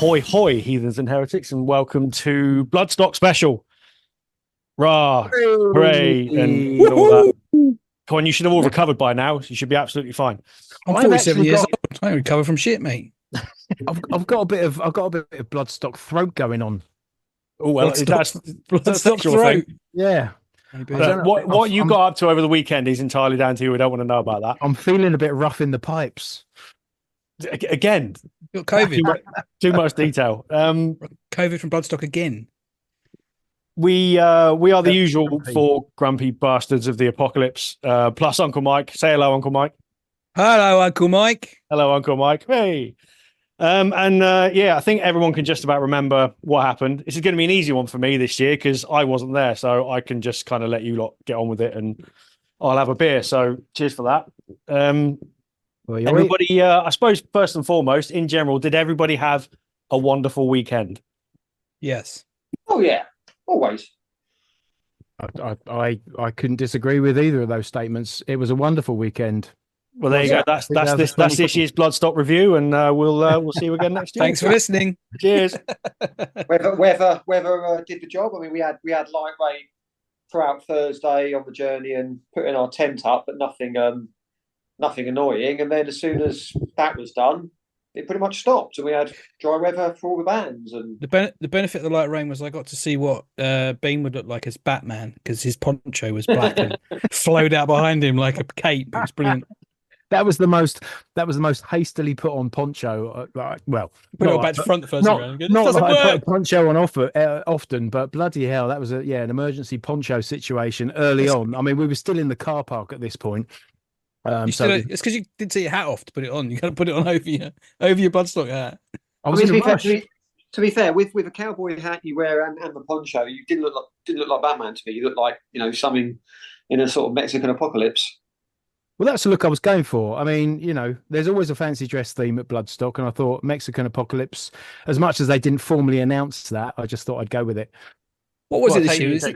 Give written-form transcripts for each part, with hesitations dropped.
Ahoy, hoy, heathens and heretics, and welcome to Bloodstock special. Rah, hooray, and all that. Come on, you should have all recovered by now. So you should be absolutely fine. I'm 47 years old. I recover from shit, mate. I've got a bit of Bloodstock throat going on. Oh well, Bloodstock throat. Yeah. What you got up to over the weekend is entirely down to you. We don't want to know about that. I'm feeling a bit rough in the pipes. Again, you got COVID. Too much detail. COVID from Bloodstock again. We are the usual four grumpy bastards of the apocalypse. Plus Uncle Mike. Say hello, Uncle Mike. Hello, Uncle Mike. Hello, Uncle Mike. Hey. I think everyone can just about remember what happened. This is going to be an easy one for me this year because I wasn't there, so I can just kind of let you lot get on with it, and I'll have a beer. So cheers for that. Everybody, I suppose first and foremost, in general, did everybody have a wonderful weekend? Yes. Oh yeah, always. I couldn't disagree with either of those statements. It was a wonderful weekend. Well, there you go. That's this year's Bloodstock review, and we'll see you again next year. Thanks for listening. Cheers. Weather did the job. I mean, we had light rain throughout Thursday on the journey and putting our tent up, but nothing annoying. And then as soon as that was done, it pretty much stopped, and we had dry weather for all the bands. And the benefit of the light rain was I got to see what Bean would look like as Batman because his poncho was black and flowed out behind him like a cape. It was brilliant. That was the most hastily put on poncho. Put it back to front the first round. Not that I put a poncho on often, but bloody hell, that was an emergency poncho situation early on. I mean, we were still in the car park at this point. It's because you didn't take your hat off to put it on. You got to put it on over your Bloodstock hat. To be fair, with the cowboy hat you wear and the poncho, you didn't look like Batman to me. You looked like something in a sort of Mexican apocalypse. Well, that's the look I was going for. I mean, there's always a fancy dress theme at Bloodstock, and I thought Mexican apocalypse, as much as they didn't formally announce that, I just thought I'd go with it. What was it this year? Was it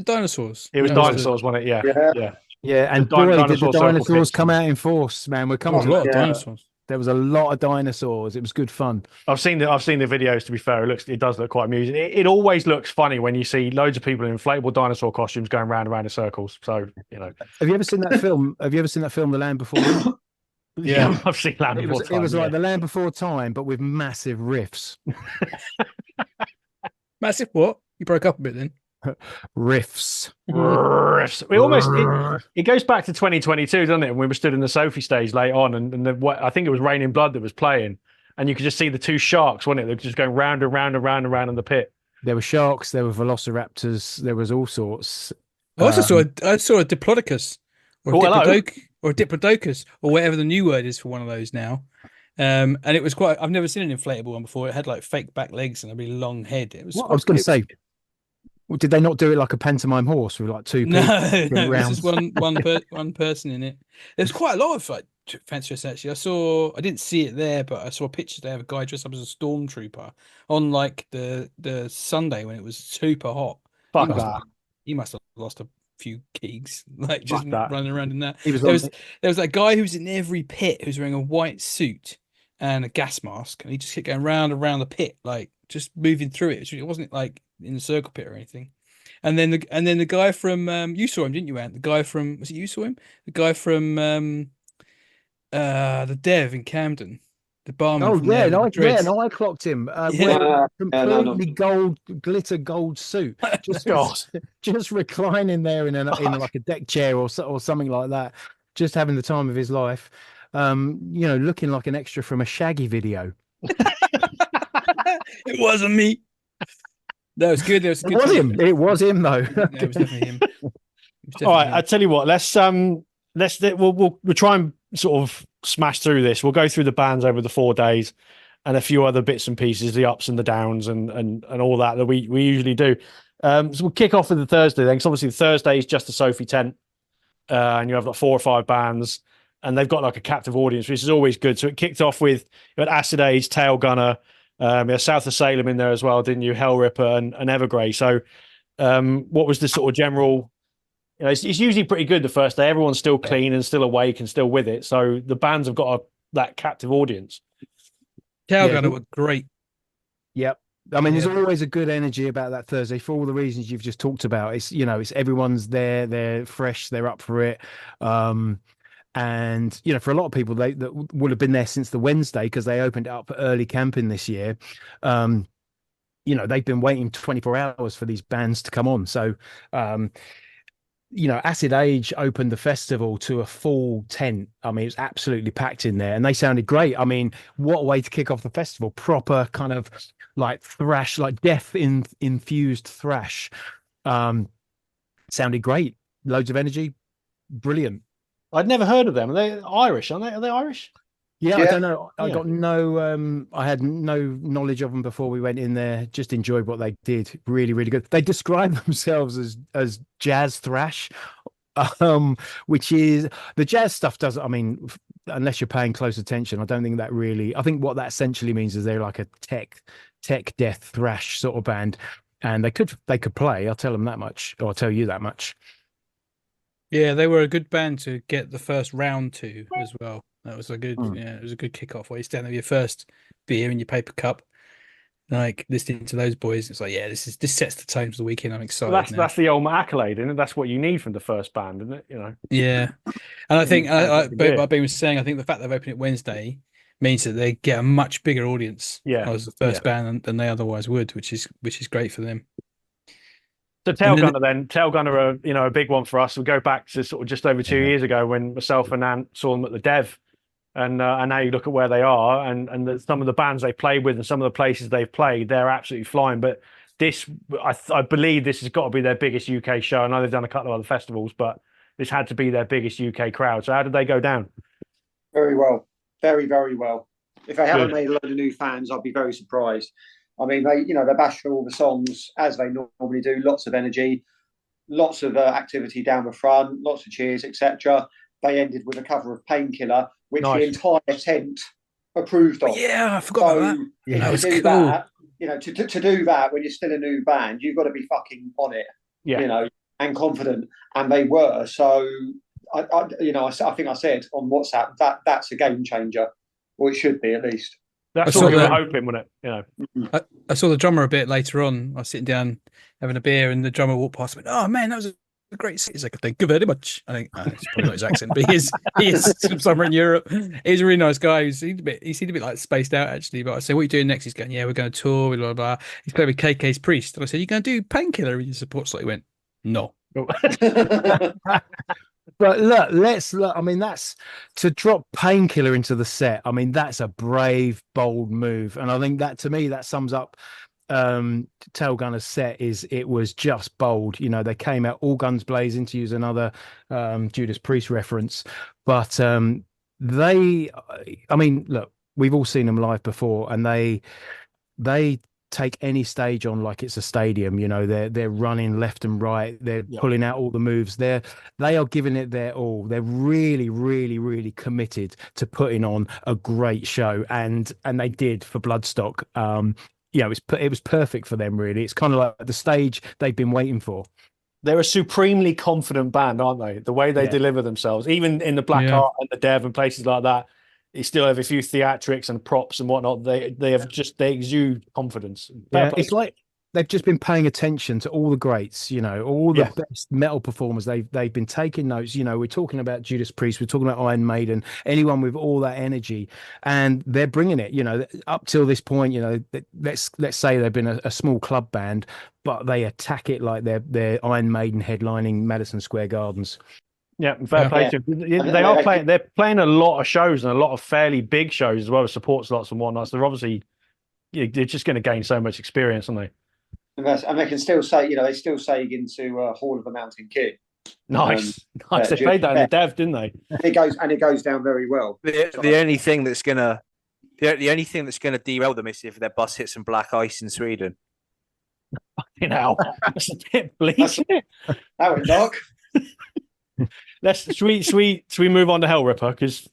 dinosaurs? It was dinosaurs, wasn't it? Yeah. Yeah, and boy, did the dinosaurs come out in force, man. We're coming to a lot of dinosaurs. There was a lot of dinosaurs. It was good fun. I've seen the videos. To be fair, it does look quite amusing. It always looks funny when you see loads of people in inflatable dinosaur costumes going round and round in circles. So Have you ever seen that film? The Land Before Time? Yeah, I've seen Land Before Time. It was like The Land Before Time, but with massive riffs. Massive what? You broke up a bit then. Riffs. It goes back to 2022, doesn't it? And we were stood in the Sophie stage late on, and I think it was Rain in Blood that was playing, and you could just see the two sharks, wasn't it? They were just going round and round and round and round in the pit. There were sharks, there were velociraptors, there was all sorts. I also saw a diplodocus or a diplodocus or whatever the new word is for one of those now. And it was I've never seen an inflatable one before. It had like fake back legs and a really long head. It was. I was going to say. Did they not do it like a pantomime horse with like two people? No, this is one person in it. There's quite a lot of like fancy dress actually. I didn't see it there, but I saw pictures there of a guy dressed up as a stormtrooper on like the Sunday when it was super hot. He must have lost a few kegs, like just running around in that. There was that guy who's in every pit who's wearing a white suit and a gas mask, and he just kept going round and round the pit, like just moving through it. It wasn't like in the circle pit or anything. And then the guy from you saw him, didn't you, Ant? The guy from you saw him? The guy from the Dev in Camden, the barman. Oh yeah, I clocked him. Completely gold suit, just reclining there in like a deck chair or something like that, just having the time of his life. Looking like an extra from a Shaggy video. It wasn't me. That was good. It was him. It was him, though. No, it was definitely him. All right, I tell you what. We'll try and sort of smash through this. We'll go through the bands over the 4 days, and a few other bits and pieces, the ups and the downs, and all that we usually do. So we'll kick off with the Thursday then, because obviously the Thursday is just a Sophie tent, and you have like 4 or 5 bands, and they've got like a captive audience, which is always good. So it kicked off with you had Acid Age, Tail Gunner. You had South of Salem in there as well, didn't you? Hell Ripper and Evergrey. So what was the sort of general... it's usually pretty good the first day. Everyone's still clean and still awake and still with it. So the bands have got that captive audience. Tailgunner were great. Yep. I mean, there's always a good energy about that Thursday for all the reasons you've just talked about. It's, it's everyone's there, they're fresh, they're up for it. And for a lot of people, that would have been there since the Wednesday because they opened it up for early camping this year. They've been waiting 24 hours for these bands to come on. So, Acid Age opened the festival to a full tent. I mean, it was absolutely packed in there and they sounded great. I mean, what a way to kick off the festival. Proper kind of like thrash, like death infused thrash. Sounded great. Loads of energy. Brilliant. I'd never heard of them. Are they Irish, aren't they? Are they Irish? Yeah, I don't know. I got I had no knowledge of them before we went in there. Just enjoyed what they did. Really, really good. They describe themselves as jazz thrash, which is the jazz stuff doesn't, I mean, unless you're paying close attention, I don't think that really, I think what that essentially means is they're like a tech death thrash sort of band. And they could play, I'll tell them that much, or I'll tell you that much. Yeah, they were a good band to get the first round to as well. That was a good, it was a good kickoff where you stand there with your first beer in your paper cup, like listening to those boys. It's like, this sets the tone for the weekend. I'm excited. Well, that's the ultimate accolade, isn't it? That's what you need from the first band, isn't it? Yeah, and I think, like Ben was saying, I think the fact they've opened it Wednesday means that they get a much bigger audience as the first band than they otherwise would, which is great for them. So Tailgunner are a big one for us. We go back to sort of just over 2 years ago when myself and Ant saw them at the Dev, and now you look at where they are and some of the bands they played with and some of the places they've played, they're absolutely flying. But this, I believe this has got to be their biggest UK show. I know they've done a couple of other festivals, but this had to be their biggest UK crowd. So how did they go down? Very well, very, very well. If they haven't made a load of new fans, I'd be very surprised. I mean, they bash through all the songs as they normally do. Lots of energy, lots of activity down the front, lots of cheers, etc. They ended with a cover of Painkiller, which the entire tent approved of. Yeah, I forgot about that. Yeah, that was cool. That, to do that when you're still a new band, you've got to be fucking on it. And confident, and they were. So, I think I said on WhatsApp that's a game changer, or it should be at least. That's what we were hoping, wasn't it? I saw the drummer a bit later on. I was sitting down having a beer, and the drummer walked past me. Oh man, that was a great set. He's like, thank you very much. I think it's probably not his accent, but he is from somewhere in Europe. He's a really nice guy. He seemed a bit like spaced out actually. But I said, "What are you doing next?" He's going, "Yeah, we're going to tour." Blah blah blah. He's playing with KK's Priest, and I said, "You going to do Painkiller in your support slot?" He went, "No." But look. I mean, that's to drop Painkiller into the set. I mean, that's a brave, bold move, and I think that to me that sums up Tailgunner's set. It was just bold. They came out all guns blazing, to use another Judas Priest reference. But I mean, look, we've all seen them live before, and they take any stage on like it's a stadium. They're running left and right, they're pulling out all the moves, they are giving it their all. They're really, really, really committed to putting on a great show, and they did for Bloodstock. It was perfect for them, really. It's kind of like the stage they've been waiting for. They're a supremely confident band, aren't they? The way they deliver themselves, even in the Black Heart and the Dev and places like that. They still have a few theatrics and props and whatnot. They exude confidence. Yeah, it's like they've just been paying attention to all the greats, all the best metal performers. They've been taking notes. We're talking about Judas Priest, we're talking about Iron Maiden, anyone with all that energy, and they're bringing it. Up till this point, let's say they've been a small club band, but they attack it like they're Iron Maiden headlining Madison Square Gardens. Yeah, fair play to them. They're playing a lot of shows and a lot of fairly big shows as well as support slots and whatnot. So they're obviously they're just going to gain so much experience, aren't they? And they can still say, they still sag into Hall of the Mountain King. Nice. They played that in the Dev, didn't they? It goes down very well. The only thing that's gonna derail them is if their bus hits some black ice in Sweden. That's a bit bleak. That went dark. Should we move on to Hell Ripper? Because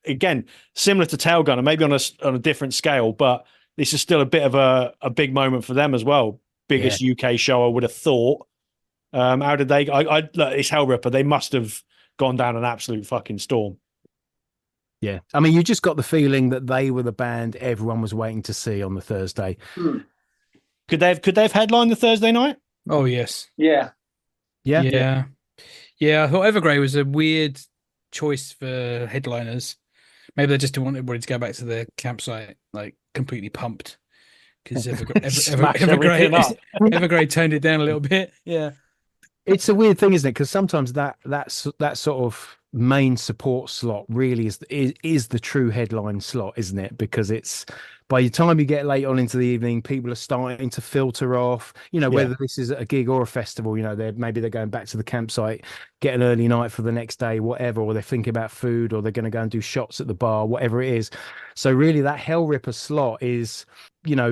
again, similar to Tailgunner, maybe on a different scale, but this is still a bit of a big moment for them as well. Biggest UK show, I would have thought. How did they? Look, it's Hell Ripper. They must have gone down an absolute fucking storm. Yeah, I mean, you just got the feeling that they were the band everyone was waiting to see on the Thursday. Could they have headlined the Thursday night? Oh yes. Yeah. Yeah. I thought Evergrey was a weird choice for headliners. Maybe they just didn't want everybody to go back to their campsite like completely pumped because Evergrey toned it down a little bit. Yeah. It's a weird thing, isn't it? Because sometimes that sort of main support slot really is the true headline slot, isn't it? Because it's by the time you get late on into the evening, people are starting to filter off. Whether this is a gig or a festival, maybe they're going back to the campsite, get an early night for the next day, whatever, or they're thinking about food, or they're going to go and do shots at the bar, whatever it is. So really, that Hell Ripper slot is.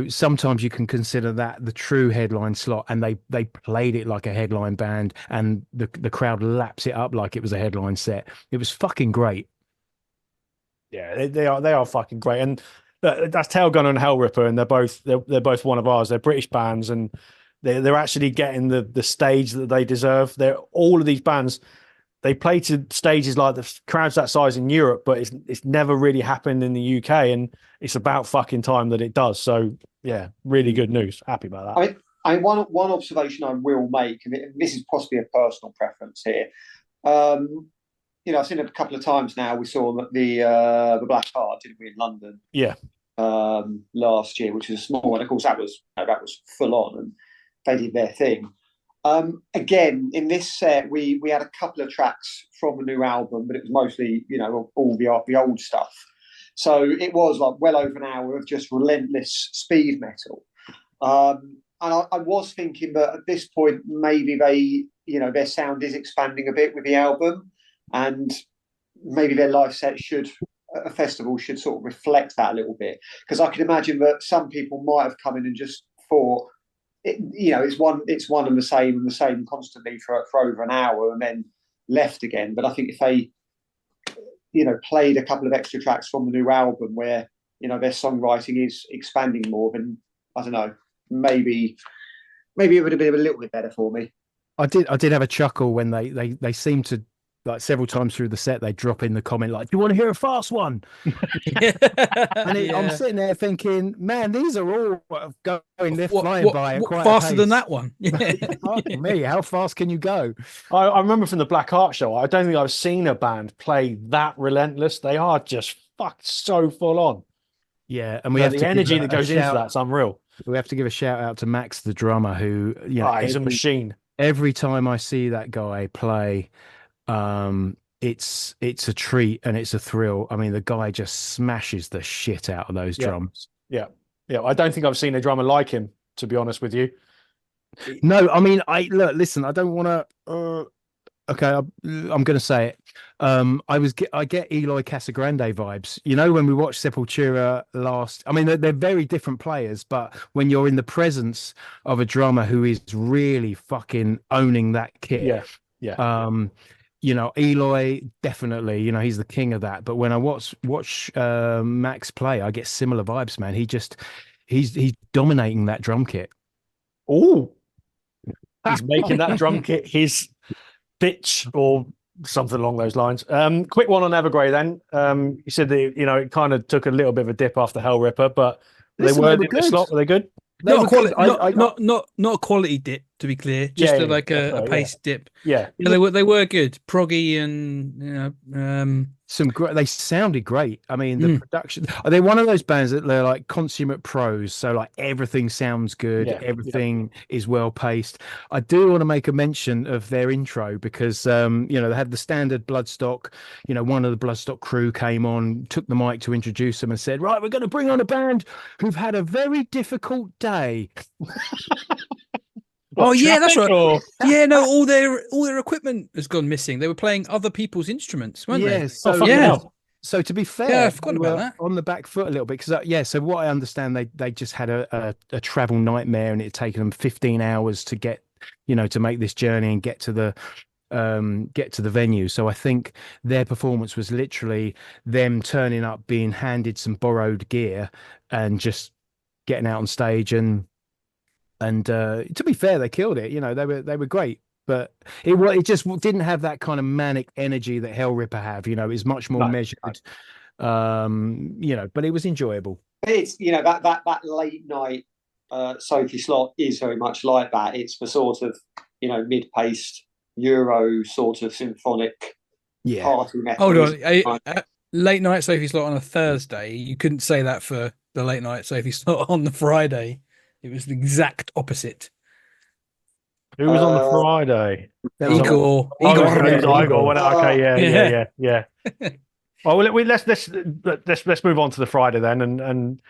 Sometimes you can consider that the true headline slot, and they played it like a headline band, and the crowd laps it up like it was a headline set. It was fucking great. Yeah, they are fucking great, and that's Tailgunner and Hell Ripper, and they're both one of ours. They're British bands, and they're actually getting the stage that they deserve. They're all of these bands. They play to stages like the crowds that size in Europe, but it's never really happened in the UK, and it's about fucking time that it does. So yeah, really good news. Happy about that. I one observation I will make, and this is possibly a personal preference here. I've seen it a couple of times now. We saw the Black Heart, didn't we, in London? Yeah. Last year, which was a small one. Of course, that was full on, and they did their thing. Again, in this set, we had a couple of tracks from the new album, but it was mostly, all the old stuff. So it was like well over an hour of just relentless speed metal. And I was thinking that at this point, maybe their sound is expanding a bit with the album, and maybe their live set a festival should sort of reflect that a little bit. Because I can imagine that some people might have come in and just thought, it's one and the same constantly for over an hour and then left again. But I think if they, played a couple of extra tracks from the new album where, their songwriting is expanding more, then I don't know, maybe it would have been a little bit better for me. I did have a chuckle when they seemed to, like, several times through the set, they drop in the comment like, "Do you want to hear a fast one?" I'm sitting there thinking, man, these are all going, they're flying by at quite faster than that one. Me, how fast can you go? I remember from the Black Heart show, I don't think I've seen a band play that relentless. They are just fucked so full on. Yeah, and we have the energy that goes into that's unreal. We have to give a shout out to Max, the drummer, who he's a machine. Every time I see that guy play, it's a treat and it's a thrill. I mean, the guy just smashes the shit out of those drums. Yeah. I don't think I've seen a drummer like him, to be honest with you. No, I mean, listen, I don't want to. Okay, I'm going to say it. I get Eloy Casagrande vibes. When we watched Sepultura last, I mean, they're very different players, but when you're in the presence of a drummer who is really fucking owning that kit, Eloy definitely, he's the king of that. But when I watch Max play, I get similar vibes, man. He's dominating that drum kit. Oh, he's making that drum kit his bitch or something along those lines. Quick one on Evergrey then. You said that it kind of took a little bit of a dip after Hell Ripper, but they were good. Slot. Were they good? Not a quality dip, to be clear. Just a pace dip. Yeah, they were good, proggy, and some great. They sounded great. I mean, the production. Are they one of those bands that they're like consummate pros? So like everything sounds good, everything is well paced. I do want to make a mention of their intro because they had the standard Bloodstock. One of the Bloodstock crew came on, took the mic to introduce them, and said, "Right, we're going to bring on a band who've had a very difficult day." That's right. Yeah, no, all their equipment has gone missing. They were playing other people's instruments, weren't they? So to be fair, I forgot about that. On the back foot a little bit because so what I understand, they just had a travel nightmare, and it had taken them 15 hours to get to make this journey and get to the venue. So I think their performance was literally them turning up, being handed some borrowed gear, and just getting out on stage and to be fair, they killed it. They were great, but it just didn't have that kind of manic energy that Hell Ripper have. It's much more measured, But it was enjoyable. It's that late night Sophie slot is very much like that. It's the sort of mid-paced Euro sort of symphonic party metal. Hold on, late night Sophie slot on a Thursday. You couldn't say that for the late night Sophie slot on the Friday. It was the exact opposite. Who was on the Friday? Igor. Okay, yeah. Well, let's move on to the Friday then, and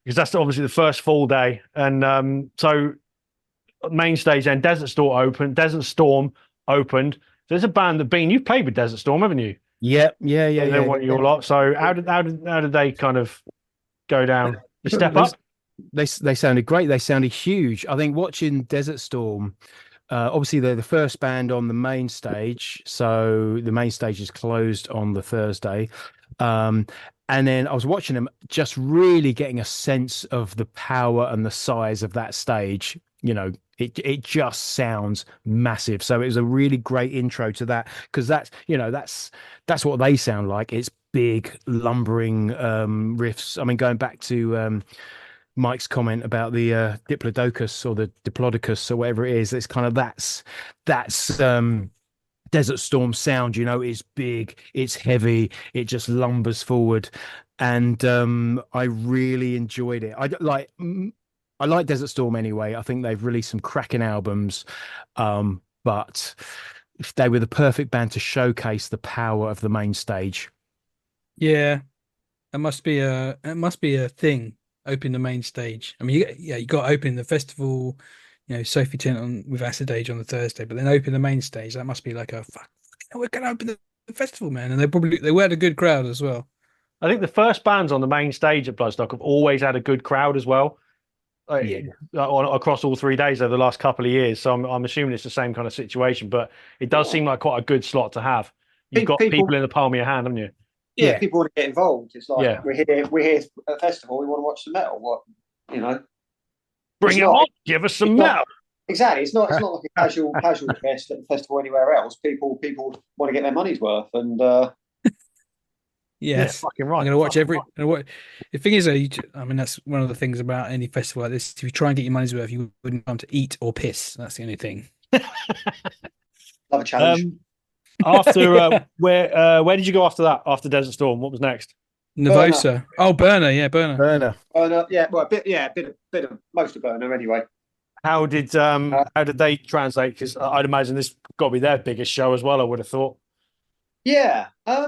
because that's obviously the first full day, and so main stage then Desert Storm opened. There's a band that you've played with Desert Storm, haven't you? Yeah. They're one of your lot. So how did they kind of go down? You step up. They sounded great. They sounded huge. I think watching Desert Storm. Obviously, they're the first band on the main stage, so the main stage is closed on the Thursday. And then I was watching them, just really getting a sense of the power and the size of that stage. It just sounds massive. So it was a really great intro to that, because that's what they sound like. It's big, lumbering riffs. I mean, going back to Mike's comment about the Diplodocus or the Diplodocus or whatever it is, it's kind of that's Desert Storm sound. It's big, it's heavy, it just lumbers forward, and I really enjoyed it. I like Desert Storm anyway. I think they've released some cracking albums, but they were the perfect band to showcase the power of the main stage. Yeah, it must be a thing. Open the main stage. I mean, you got to open the festival, Sophie Tent on with Acid Age on the Thursday, but then open the main stage. That must be like we're going to open the festival, man. And they had a good crowd as well. I think the first bands on the main stage at Bloodstock have always had a good crowd as well. Across all 3 days over the last couple of years. So I'm assuming it's the same kind of situation, but it does seem like quite a good slot to have. You've got people in the palm of your hand, haven't you? Yeah, people want to get involved. It's like we're here at a festival. We want to watch the metal. Bring it on. Give us some metal. Exactly. It's not like a casual fest at a festival anywhere else. People want to get their money's worth, and yes, fucking right. I'm going to watch the thing is, I mean, that's one of the things about any festival like this. If you try and get your money's worth, you wouldn't come to eat or piss. That's the only thing. Love a challenge. After where did you go after that? After Desert Storm, what was next? Nervosa. Burner. Burner. Yeah, well, a bit of most of Burner anyway. How did they translate? Because I'd imagine this got to be their biggest show as well. I would have thought. Yeah, I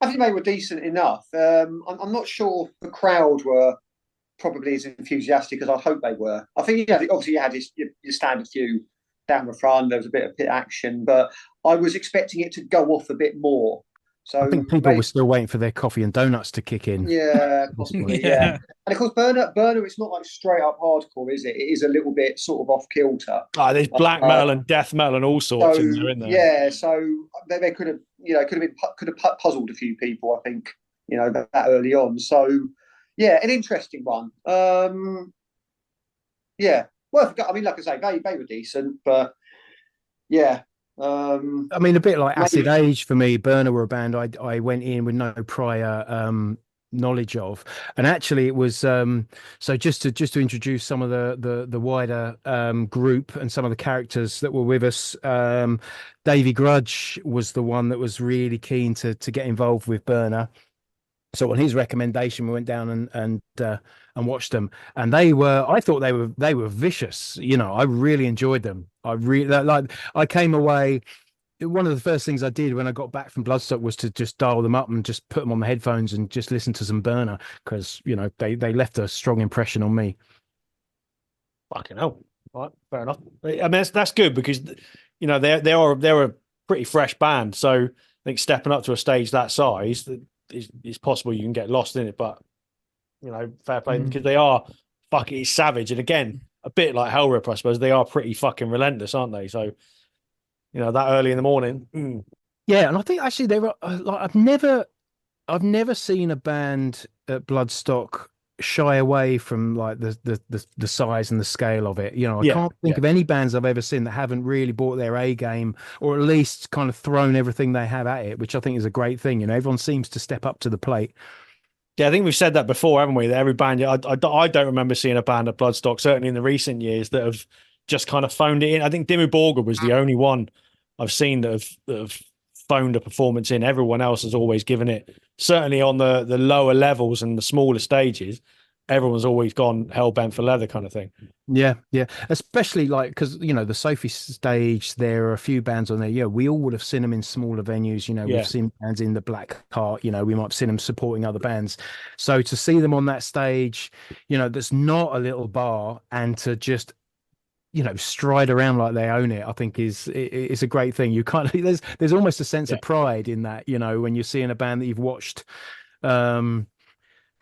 think they were decent enough. I'm not sure the crowd were probably as enthusiastic as I'd hope they were. I think obviously you had your standard few down the front. There was a bit of pit action, but I was expecting it to go off a bit more. So I think people were still waiting for their coffee and donuts to kick in. Yeah, possibly. yeah. And of course, Burner, it's not like straight up hardcore, is it? It is a little bit sort of off kilter. There's black metal and death metal and all sorts in there, isn't there? Yeah, so they could have puzzled a few people, I think, that early on. So yeah, an interesting one. Yeah. Well, I mean, like I say, they were decent, but yeah. I mean, a bit like Acid Age for me. Burner were a band I went in with no prior knowledge of, and actually it was so just to introduce some of the wider group and some of the characters that were with us. Davey Grudge was the one that was really keen to get involved with Burner. So on his recommendation, we went down and watched them, and I thought they were vicious. I really enjoyed them. I came away. One of the first things I did when I got back from Bloodstock was to just dial them up and just put them on the headphones and just listen to some Burner, because they left a strong impression on me. Fucking hell! Right, fair enough. I mean, that's good, because they're a pretty fresh band. So I think stepping up to a stage that size, it's possible you can get lost in it, but fair play, because they are fucking savage, and again, a bit like Hellrip, I suppose. They are pretty fucking relentless, aren't they? So that early in the morning. Yeah, and I think actually they were like, I've never seen a band at Bloodstock shy away from like the size and the scale of it. You know, I Yeah, can't think of any bands I've ever seen that haven't really brought their A game, or at least kind of thrown everything they have at it, which I think is a great thing. You know, everyone seems to step up to the plate. Yeah, I think we've said that before, haven't we? That every band, I don't remember seeing a band at Bloodstock, certainly in the recent years, that have just kind of phoned it in. I think Dimmu Borgir was the only one I've seen that have phoned a performance in. Everyone else has always given it, certainly on the lower levels and the smaller stages, everyone's always gone hell bent for leather kind of thing. Yeah, yeah. Especially like because you know the Sophie stage, there are a few bands on there. Yeah, we all would have seen them in smaller venues. You know, Yeah. we've seen bands in the Black Cart. You know, we might have seen them supporting other bands. So to see them on that stage, you know, that's not a little bar, and to just stride around like they own it, I think is a great thing. You kind of there's almost a sense of pride in that. You know, when you're seeing a band that you've watched, kind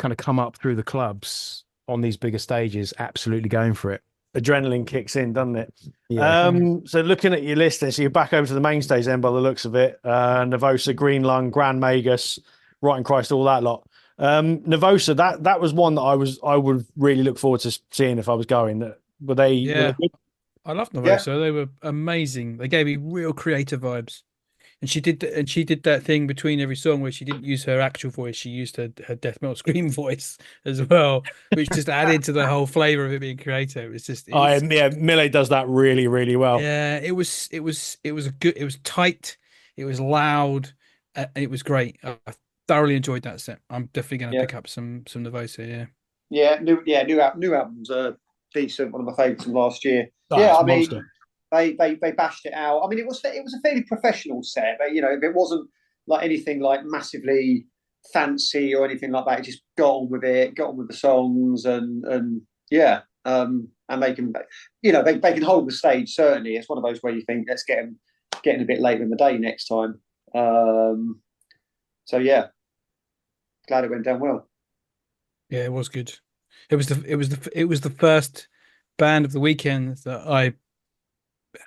of come up through the clubs on these bigger stages, absolutely going for it. Adrenaline kicks in, doesn't it? Yeah. So looking at your list then, so you're back over to the main stage then by the looks of it. Nervosa, Green Lung, Grand Magus, Rotten Christ, all that lot. Nervosa, that was one that I would really look forward to seeing if I was going. Were they? Yeah. Were they good? I love Nervosa. They were amazing. They gave me real creative vibes. And she did that thing between every song where she didn't use her actual voice, she used her death metal scream voice as well, which just added to the whole flavor of it being creative. Millie does that really, really well. Yeah, it was good. It was tight. It was loud. It was great. I thoroughly enjoyed that set. I'm definitely going to pick up some Nervosa. Yeah. New albums are decent. One of my favourites from last year. Oh, I monster. mean. They bashed it out. I mean, it was a fairly professional set, but if it wasn't like anything like massively fancy or anything like that, it just got on with it, got on with the songs, and they can they can hold the stage. Certainly, it's one of those where you think let's get them a bit later in the day next time. So yeah, glad it went down well. Yeah, it was good. It was the first band of the weekend that I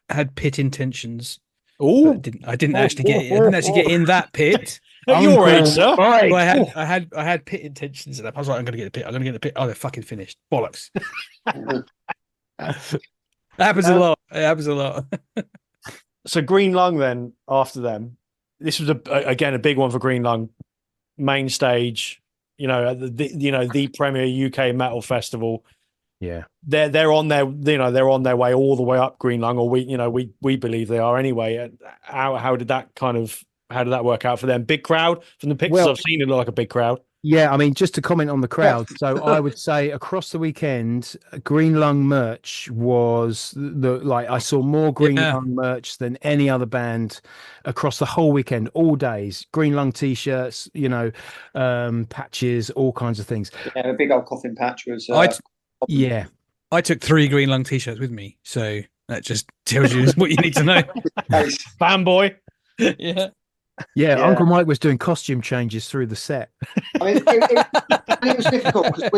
had pit intentions. Oh, I didn't actually get in that pit. At your age, sir. I had pit intentions, and I was like, I'm going to get the pit. I'm going to get the pit. Oh, they're fucking finished. Bollocks. It happens a lot. It happens a lot. So Green Lung then after them, this was again a big one for Green Lung, main stage. The premier UK metal festival. Yeah, they're on their way all the way up Green Lung, or we believe they are anyway. How did that work out for them? Big crowd from the pictures I've seen. It looked like a big crowd. Yeah, I mean, just to comment on the crowd, so I would say across the weekend, Green Lung merch was I saw more Green Lung merch than any other band across the whole weekend, all days. Green Lung t-shirts, patches, all kinds of things. Yeah, a big old coffin patch was. I took 3 Green Lung t-shirts with me, so that just tells you what you need to know. Fanboy. Yeah, Uncle Mike was doing costume changes through the set. I mean, it was difficult because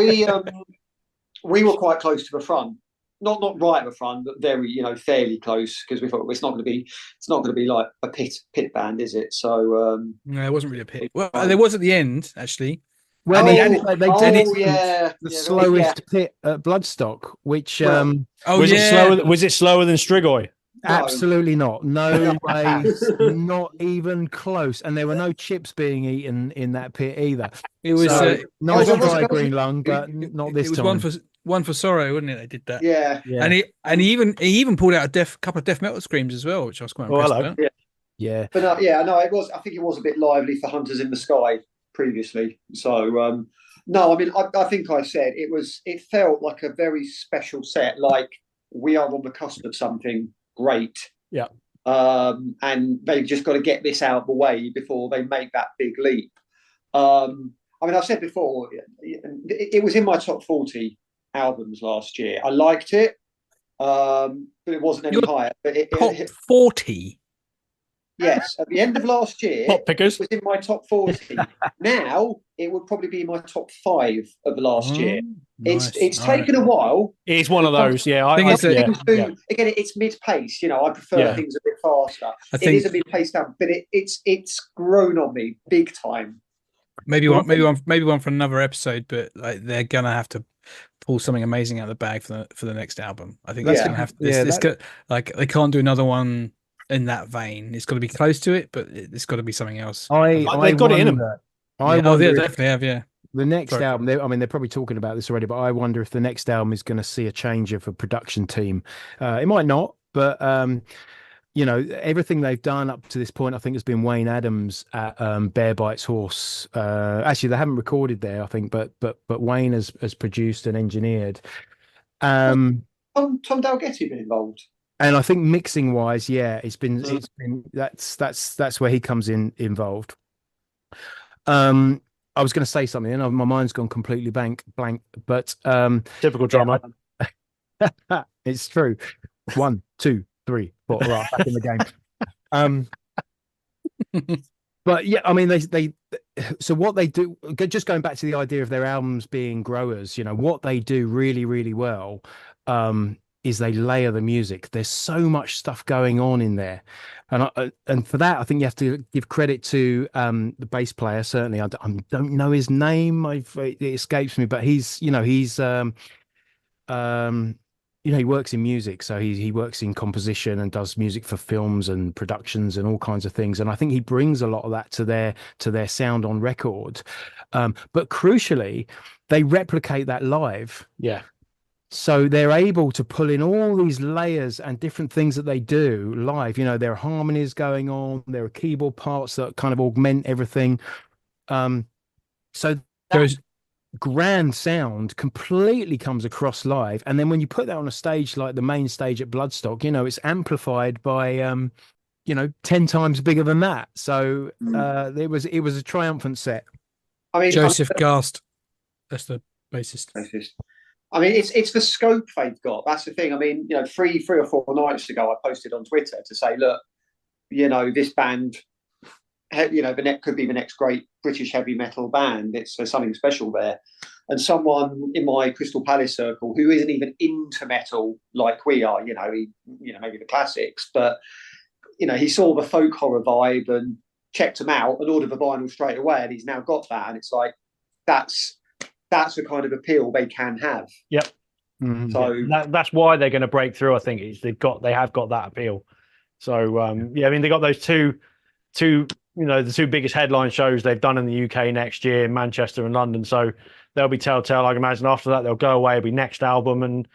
we were quite close to the front, not right at the front, but very fairly close, because we thought it's not going to be like a pit band, is it? So no, it wasn't really a pit. Well, there was at the end actually. Well, they did the slowest pit at Bloodstock, which was it slower than Strigoi? No. Absolutely not. No way. Not even close. And there were no chips being eaten in that pit either. It was nice try, Green Lung, but not this time. It was one for sorrow, wasn't it? They did that. Yeah. And he even pulled out a couple of death metal screams as well, which I was quite impressed about. Yeah. But it was. I think it was a bit lively for Hunters in the Sky previously. So no, I mean, I think I said it felt like a very special set, like we are on the cusp of something great. Yeah. And they've just got to get this out of the way before they make that big leap. I mean, I've said before, it was in my top 40 albums last year. I liked it, but it wasn't any higher. But top 40? Yes, at the end of last year, top pickers. It was in my top 40. Now, it would probably be my top 5 of the last year. It's taken a while. It's one of those, Again, it's mid-pace. I prefer things a bit faster. It is a mid-paced album, but it's grown on me big time. maybe one for another episode. But like they're gonna have to pull something amazing out of the bag for the next album. I think that's gonna have like they can't do another one in that vein. It's got to be close to it, but it's got to be something else. They've got it in them. They definitely have. Yeah. The next album, they're probably talking about this already, but I wonder if the next album is going to see a change of a production team. It might not, but everything they've done up to this point, I think, has been Wayne Adams at Bear Bites Horse. Actually, they haven't recorded there, I think, but Wayne has produced and engineered. Tom Dalgetty been involved, and I think mixing wise, it's been that's where he comes involved. I was going to say something, and my mind's gone completely blank. But typical drummer. It's true. 1, 2, 3, 4. Right, back in the game. But yeah, I mean, they. So what they do, just going back to the idea of their albums being growers, what they do really, really well, is they layer the music. There's so much stuff going on in there, and for that, I think you have to give credit to the bass player. Certainly, I don't know his name. It escapes me, but he works in music, so he works in composition and does music for films and productions and all kinds of things. And I think he brings a lot of that to their sound on record. But crucially, they replicate that live. Yeah. So they're able to pull in all these layers and different things that they do live. There are harmonies going on. There are keyboard parts that kind of augment everything. So that grand sound completely comes across live. And then when you put that on a stage like the main stage at Bloodstock, it's amplified by 10 times bigger than that. So it was a triumphant set. I mean, Joseph Gast, that's the bassist. I mean, it's the scope they've got. That's the thing. I mean, 3 or 4 nights ago, I posted on Twitter to say, look, this band, the next could be the next great British heavy metal band. There's something special there. And someone in my Crystal Palace circle who isn't even into metal like we are, maybe the classics, but he saw the folk horror vibe and checked them out and ordered the vinyl straight away, and he's now got that. And it's like that's the kind of appeal they can have. Yep. Mm-hmm. So that's why they're going to break through. I think they have got that appeal. So I mean, they got those two, the 2 biggest headline shows they've done in the UK next year, Manchester and London. So they'll be telltale. I can imagine after that they'll go away. It'll be next album, and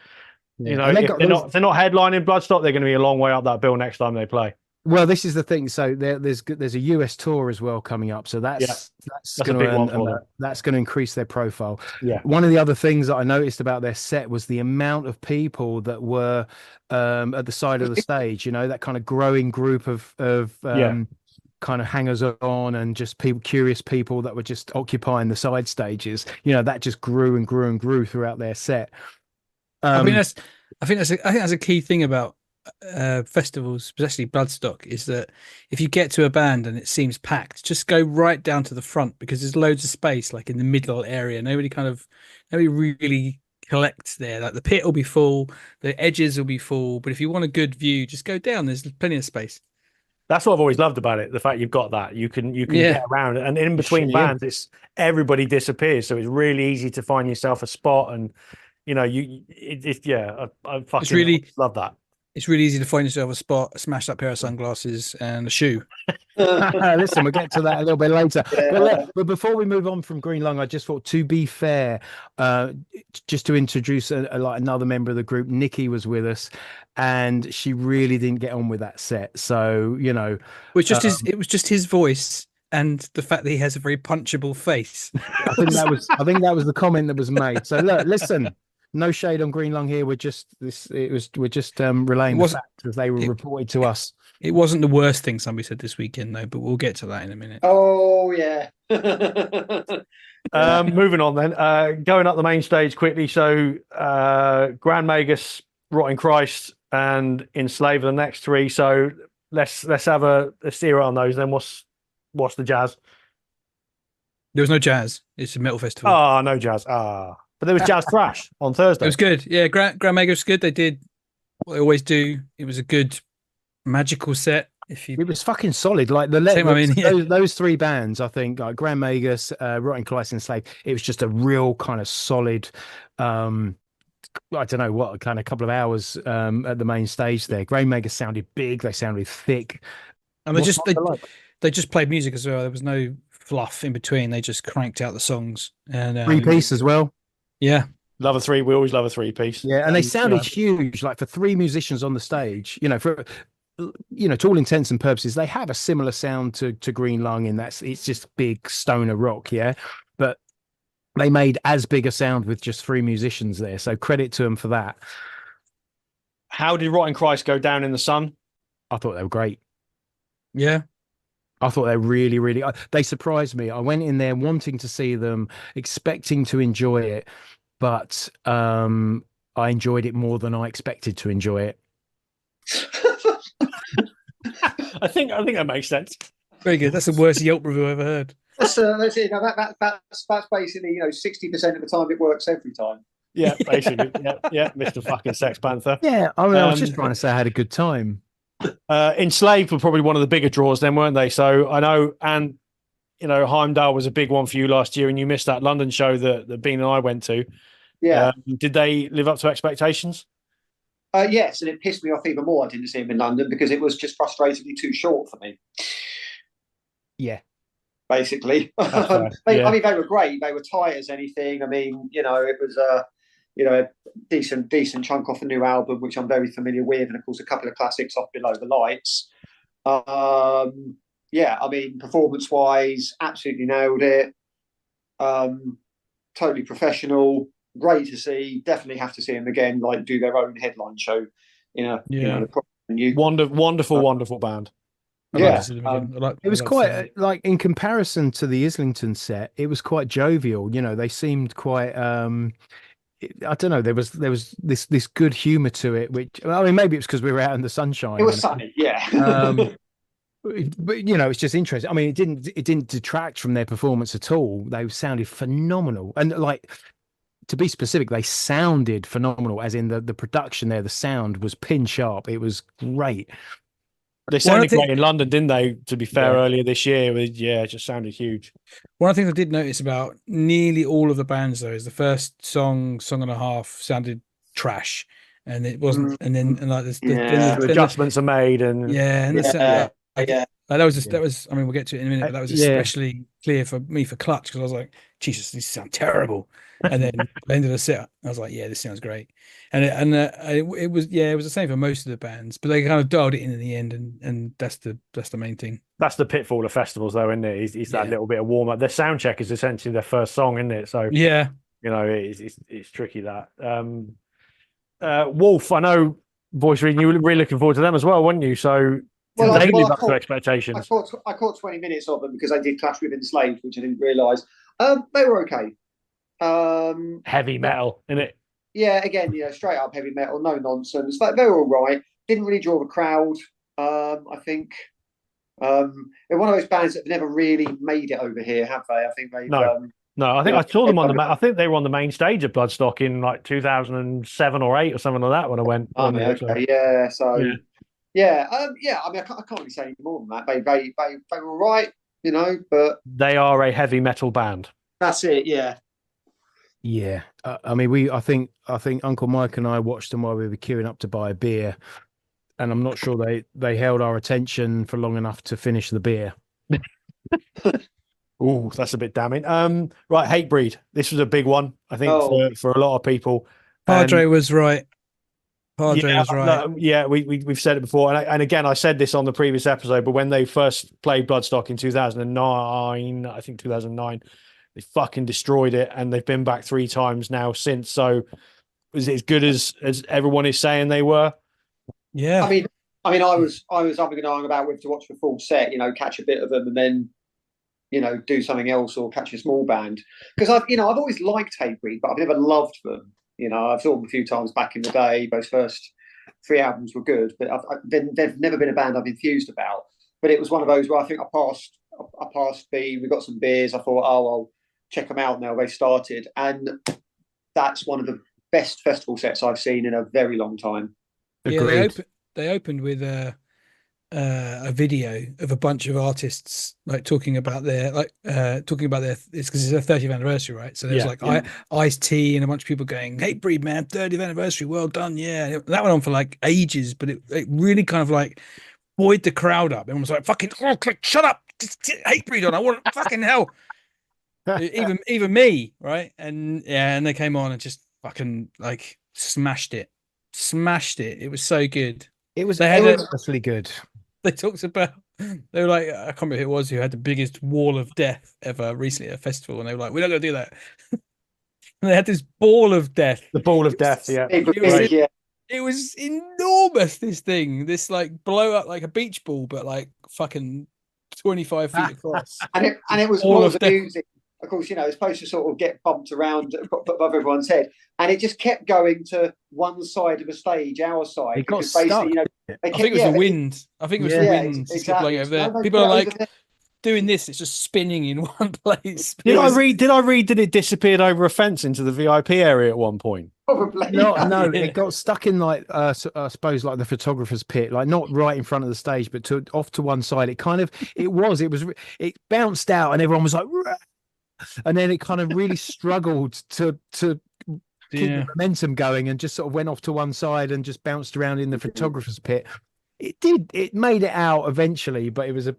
if they're not headlining Bloodstock, they're going to be a long way up that bill next time they play. Well, this is the thing. So there's a US tour as well coming up. So that's going to increase their profile. Yeah. One of the other things that I noticed about their set was the amount of people that were at the side of the stage. That kind of growing group of kind of hangers on and just curious people that were just occupying the side stages. That just grew and grew and grew throughout their set. I think that's a key thing about festivals, especially Bloodstock, is that if you get to a band and it seems packed, just go right down to the front, because there's loads of space, like in the middle area. Nobody really collects there. Like the pit will be full, the edges will be full, but if you want a good view, just go down. There's plenty of space. That's what I've always loved about it. The fact you've got that, you can get around, and in between bands, it's everybody disappears, so it's really easy to find yourself a spot. And I fucking love that. It's really easy to find yourself a spot, a smashed up pair of sunglasses and a shoe. Listen, we'll get to that a little bit later. But before we move on from Green Lung, I just thought, to be fair, just to introduce another member of the group, Nikki was with us, and she really didn't get on with that set. So it was just his voice and the fact that he has a very punchable face. I think that was the comment that was made. So look, listen. No shade on Green Lung here. We're just relaying the facts as they were reported to us. It wasn't the worst thing somebody said this weekend, though, but we'll get to that in a minute. Oh yeah. Moving on then. Going up the main stage quickly. So Grand Magus, Rotting Christ, and Enslave are the next 3. So let's have a steer on those. Then what's the jazz? There was no jazz. It's a metal festival. Oh, no jazz. But there was jazz thrash on Thursday. It was good. Yeah, Grand Magus was good. They did what they always do. It was a good magical set. If you, It was fucking solid. Like those three bands, I think, like Grand Magus, Rotting Christ, and Slave. It was just a real kind of solid. I don't know what kind of couple of hours at the main stage there. Grand Magus sounded big. They sounded thick. And they just played music as well. There was no fluff in between. They just cranked out the songs and three-piece as well. Yeah. Love a three. We always love a three-piece. Yeah, and they sounded huge. Like for three musicians on the stage, to all intents and purposes, they have a similar sound to Green Lung in that it's just big stoner rock, yeah. But they made as big a sound with just three musicians there. So credit to them for that. How did Rotting Christ go down in the sun? I thought they were great. Yeah. I thought they really, really, they surprised me. I went in there wanting to see them, expecting to enjoy it, but I enjoyed it more than I expected to enjoy it. I think that makes sense. Very good. That's the worst Yelp review I've ever heard. That's it. That's basically 60% of the time it works every time. Yeah, basically. yeah, Mr. fucking Sex Panther. Yeah, I mean, I was just trying to say I had a good time. Enslaved were probably one of the bigger draws then, weren't they? So I know, and Heimdall was a big one for you last year, and you missed that London show that Bean and I went to. Yeah. Did they live up to expectations? Yes, and it pissed me off even more I didn't see him in London because it was just frustratingly too short for me. Yeah. Basically. I mean, they were great. They were tight as anything. I mean, it was a decent chunk off a new album, which I'm very familiar with, and of course a couple of classics off Below the Lights. Yeah, I mean, performance-wise, absolutely nailed it. Totally professional. Great to see. Definitely have to see them again. Like do their own headline show. Wonderful band. Yeah, it was quite like in comparison to the Islington set, it was quite jovial. They seemed quite. I don't know. There was this good humor to it, which I mean, maybe it's because we were out in the sunshine. It was sunny, yeah. But it's just interesting. I mean, it didn't detract from their performance at all. They sounded phenomenal, and like to be specific, they sounded phenomenal. As in the production there, the sound was pin sharp. It was great. They sounded great in London, didn't they? To be fair, earlier this year, it just sounded huge. One of the things I did notice about nearly all of the bands, though, is the first song and a half sounded trash, and it wasn't. And then the adjustments are made, and that was. I mean, we'll get to it in a minute. But that was especially clear for me for Clutch because I was like, Jesus, these sound terrible. And then at the end of the set, I was like, yeah, this sounds great. And it was the same for most of the bands, but they kind of dialed it in the end, and that's the main thing. That's the pitfall of festivals, though, isn't it? It's that little bit of warm up. Their sound check is essentially their first song, isn't it? So it's tricky that. Wolf, I know, voice reading. You were really looking forward to them as well, weren't you? So they live up to expectations. I caught 20 minutes of them because I did clash with Enslaved, which I didn't realise. They were okay. Heavy metal, innit? Yeah, again, straight up heavy metal, no nonsense. But they were all right. Didn't really draw the crowd. I think they're one of those bands that have never really made it over here, have they? I think they. No, I think I saw them on I think they were on the main stage at Bloodstock in like 2007 or 8 or something like that when I went. I mean, okay, yeah. So yeah. I mean, I can't really say any more than that. They were all right, but they are a heavy metal band. That's it. Yeah. Yeah, I mean, I think Uncle Mike and I watched them while we were queuing up to buy a beer, and I'm not sure they held our attention for long enough to finish the beer. Oh, that's a bit damning. Right, Hatebreed. This was a big one, I think, for a lot of people. Padre was right. Padre was right. Yeah, we've said it before, and again, I said this on the previous episode. But when they first played Bloodstock in 2009, I think 2009. They fucking destroyed it, and they've been back 3 times now since. So, is it as good as everyone is saying they were? Yeah. I mean, I was having an eye about whether to watch the full set, catch a bit of them, and then, do something else or catch a small band. Because I've always liked Hatebreed, but I've never loved them. I've saw them a few times back in the day. Those first 3 albums were good, but they've never been a band I've enthused about. But it was one of those where I think I passed we got some beers. I thought, I'll check them out now. They started, and that's one of the best festival sets I've seen in a very long time. Yeah, they opened with a video of a bunch of artists like talking about their it's because it's their 30th anniversary, right? So there's Ice-T and a bunch of people going, "Hatebreed, man, 30th anniversary, well done, yeah." That went on for like ages, but it really kind of like buoyed the crowd up. Everyone was like, "Fucking shut up, just Hatebreed on, I want fucking hell." even me, right? And they came on and just fucking like smashed it. It was so good. It was honestly good. They talked about, they were like, I can't remember who it was who had the biggest wall of death ever recently at a festival, and they were like, "We're not going to do that." And they had this ball of death. The ball of death, yeah. It was enormous. This like blow up like a beach ball, but like fucking 25 feet across. and it was all of the music. Of course, it's supposed to sort of get bumped around above everyone's head, and it just kept going to one side of the stage, our side. It got stuck. I think it was the wind. I think it was the wind blowing over there. People are like doing this; it's just spinning in one place. Did I read that it disappeared over a fence into the VIP area at one point? Probably. No, it got stuck in like I suppose like the photographer's pit, like not right in front of the stage, but off to one side. It bounced out, and everyone was like. Rah! And then it kind of really struggled to keep the momentum going, and just sort of went off to one side and just bounced around in the photographer's pit. It made it out eventually, but it was an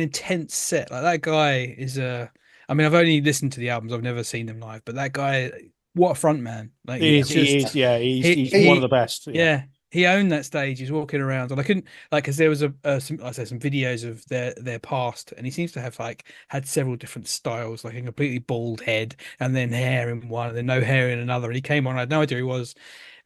intense set. Like that guy is I mean, I've only listened to the albums, I've never seen them live, but that guy, what a front man! Like he's one of the best. Yeah. He owned that stage. He's walking around, and I couldn't because there was some videos of their past, and he seems to have like had several different styles, like a completely bald head, and then hair in one, and then no hair in another. And he came on, I had no idea who he was,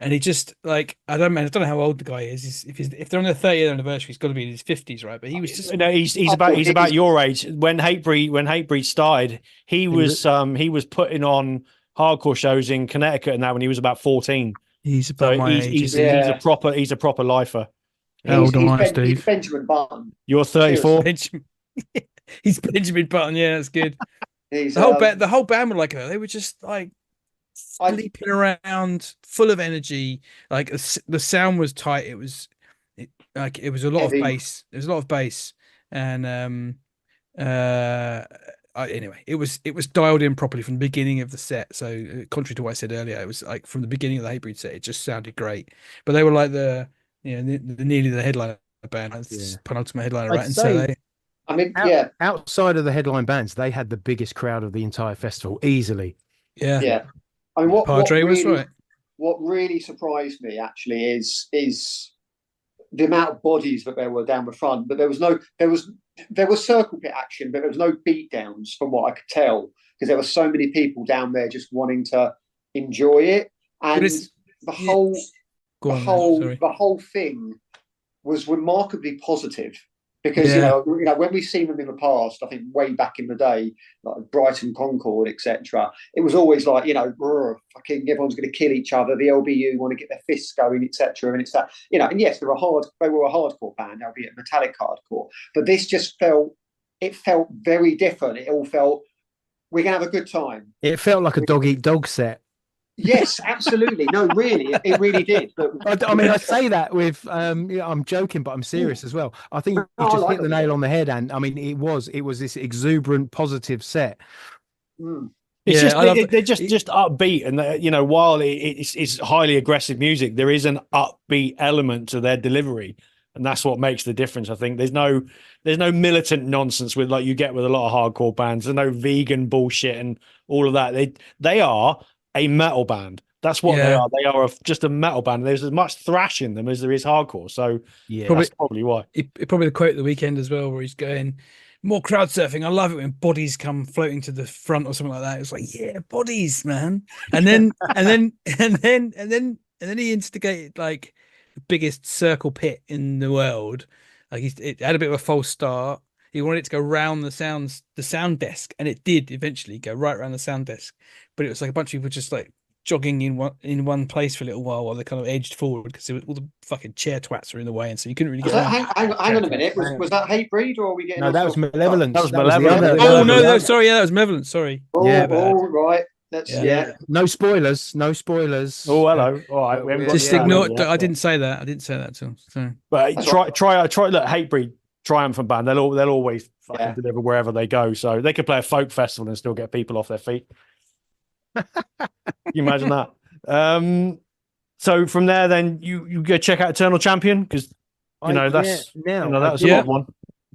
and he just like I don't know how old the guy is. If they're on their 30th anniversary, he's got to be in his 50s, right? But he was just he's about your age. When Hatebreed started, he was putting on hardcore shows in Connecticut and that when he was about 14. He's about my age. He's a proper lifer. How old am I, Steve? He's Benjamin Button. You're 34. He's Benjamin Button. Yeah, that's good. The whole band were like they were just like sleeping around, full of energy. Like the sound was tight. It was a lot of bass. There was a lot of bass, and anyway, it was dialed in properly from the beginning of the set. So contrary to what I said earlier, it was like from the beginning of the Hatebreed set, it just sounded great. But they were like the nearly the headliner band, penultimate headliner, right? And so outside of the headline bands, they had the biggest crowd of the entire festival easily. Yeah. I mean, what really surprised me actually is the amount of bodies that there were down the front. But there was circle pit action, but there was no beat downs from what I could tell, because there were so many people down there just wanting to enjoy it. And the whole thing was remarkably positive, because when we've seen them in the past, I think way back in the day, like Brighton Concord, etc., it was always like fucking everyone's going to kill each other. The LBU want to get their fists going, etc. And it's that and yes, they were a hardcore band, albeit metallic hardcore. But this just felt very different. It all felt we're gonna have a good time. It felt like a dog eat dog set. Yes, absolutely. No, really, it really did. But I mean, I say that with I'm joking, but I'm serious as well. I think you just hit the nail on the head, and I mean, it was this exuberant, positive set. It's they're just upbeat, and while it's highly aggressive music, there is an upbeat element to their delivery, and that's what makes the difference. I think there's no militant nonsense with like you get with a lot of hardcore bands. There's no vegan bullshit and all of that. They are a metal band. That's what they are. They are just a metal band. There's as much thrash in them as there is hardcore. So that's probably why. Probably the quote of the weekend as well, where he's going, "More crowd surfing. I love it when bodies come floating to the front," or something like that. It's like, yeah, bodies, man. And then he instigated like the biggest circle pit in the world. Like it had a bit of a false start. He wanted it to go round the sound desk, and it did eventually go right around the sound desk. But it was like a bunch of people just like jogging in one place for a little while they kind of edged forward, because all the fucking chair twats were in the way, and so you couldn't really get. Hang on a minute. Was that Hatebreed, or are we getting? No, that was Malevolence. That was Malevolence. Oh no, sorry, that was Malevolence. Sorry. Right. No spoilers. No spoilers. Oh, hello. All right, we haven't got Just the ignore. yet, I didn't say that. I didn't say that at all. So. But try. Look, Hatebreed, triumphant band. They'll always fucking deliver wherever they go. So they could play a folk festival and still get people off their feet. Can you imagine that? So from there, then you go check out Eternal Champion, because that's a lot one.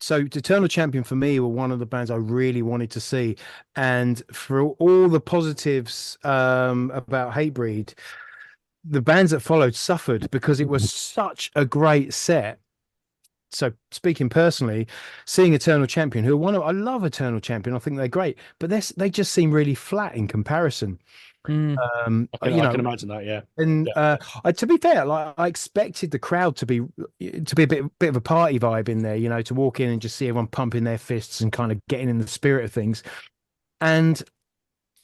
So Eternal Champion for me were one of the bands I really wanted to see, and for all the positives about Hatebreed, the bands that followed suffered because it was such a great set. So speaking personally, seeing Eternal Champion, I love Eternal Champion, I think they're great, but they just seem really flat in comparison. I can imagine that, yeah. And to be fair, like I expected the crowd to be a bit of a party vibe in there, to walk in and just see everyone pumping their fists and kind of getting in the spirit of things. And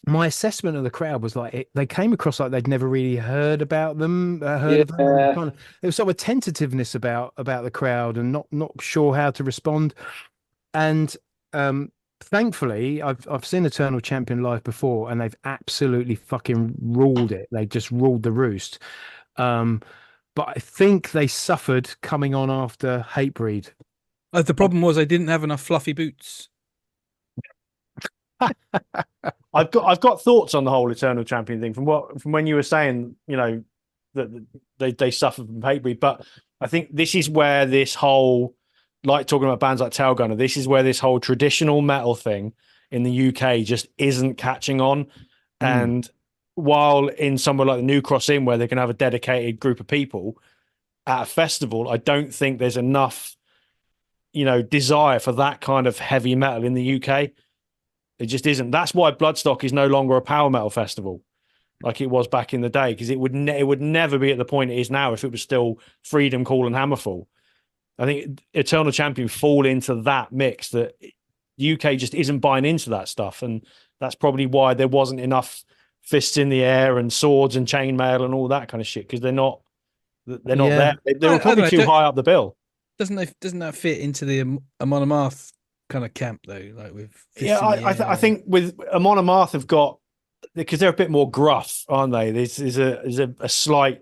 my assessment of the crowd was like they came across like they'd never really heard about them. Of them. There was sort of a tentativeness about the crowd and not sure how to respond. And thancfully, I've seen Eternal Champion live before, and they've absolutely fucking ruled it. They just ruled the roost. But I think they suffered coming on after Hatebreed. The problem was they didn't have enough fluffy boots. I've got thoughts on the whole Eternal Champion thing from when you were saying, that they suffered from Hatebreed, but I think this is where this whole, like talking about bands like Tailgunner, this is where this whole traditional metal thing in the UK just isn't catching on. And while in somewhere like the New Cross Inn, where they can have a dedicated group of people at a festival, I don't think there's enough, desire for that kind of heavy metal in the UK. It just isn't. That's why Bloodstock is no longer a power metal festival like it was back in the day, because it would never be at the point it is now if it was still Freedom Call and Hammerfall. I think Eternal Champion fall into that mix that the UK just isn't buying into that stuff, and that's probably why there wasn't enough fists in the air and swords and chainmail and all that kind of shit, because they're not there. They were probably too high up the bill. Doesn't that fit into the Amon Amarth kind of camp though? Like with I think with Amon Amarth have got, because they're a bit more gruff, aren't they? There's a slight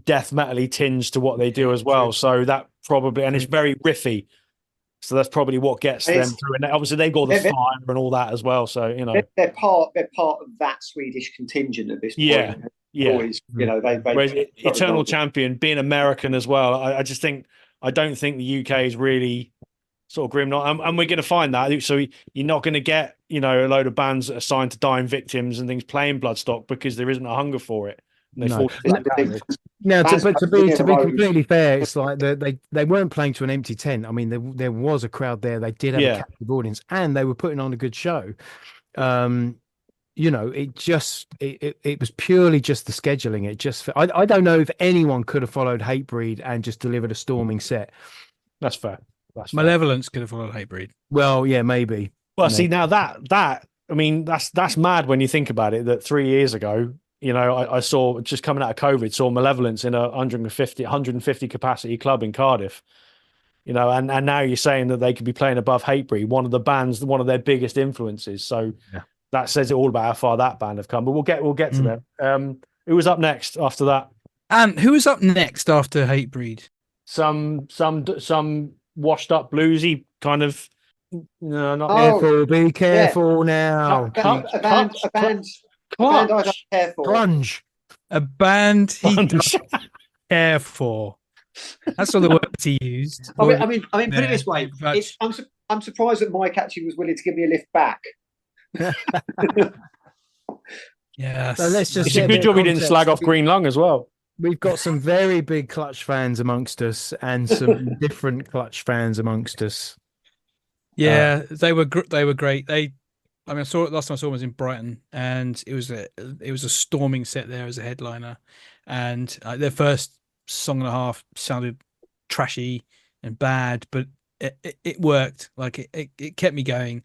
death metal-y tinge to what they do as well. So that probably, and it's very riffy. So that's probably what gets them through. And obviously they've got the fire and all that as well. So they're part of that Swedish contingent at this point. Yeah. Always, Whereas Eternal Champion being American as well, I don't think the UK is really sort of grim, and we're going to find that. So you're not going to get a load of bands that are signed to Dying Victims and things playing Bloodstock, because there isn't a hunger for it. Now, to be completely fair, it's like they weren't playing to an empty tent. I mean, there was a crowd there. They did have a captive audience, and they were putting on a good show. It was purely just the scheduling. I don't know if anyone could have followed Hatebreed and just delivered a storming set. That's fair. Malevolence could have followed Hatebreed. Well, yeah, maybe. Well, see, now that I mean, that's mad when you think about it. That 3 years ago, I saw, just coming out of COVID, saw Malevolence in a 150 capacity club in Cardiff. And now you're saying that they could be playing above Hatebreed, one of the bands, one of their biggest influences. So that says it all about how far that band have come. But we'll get to them. Who was up next after that? And who was up next after Hatebreed? Some Washed up bluesy kind of. No, not careful. Be careful now. A band I don't care for. Plunge. A band he doesn't care for. That's all the words he used. I mean, put it this way: I'm surprised that Mike actually was willing to give me a lift back. Yeah, so let's just. It's a good job he didn't slag off Green Lung as well. We've got some very big Clutch fans amongst us, and some different Clutch fans amongst us. Yeah, they were great. I saw it last time I saw them was in Brighton, and it was a storming set there as a headliner, and their first song and a half sounded trashy and bad, but it worked. Like it kept me going.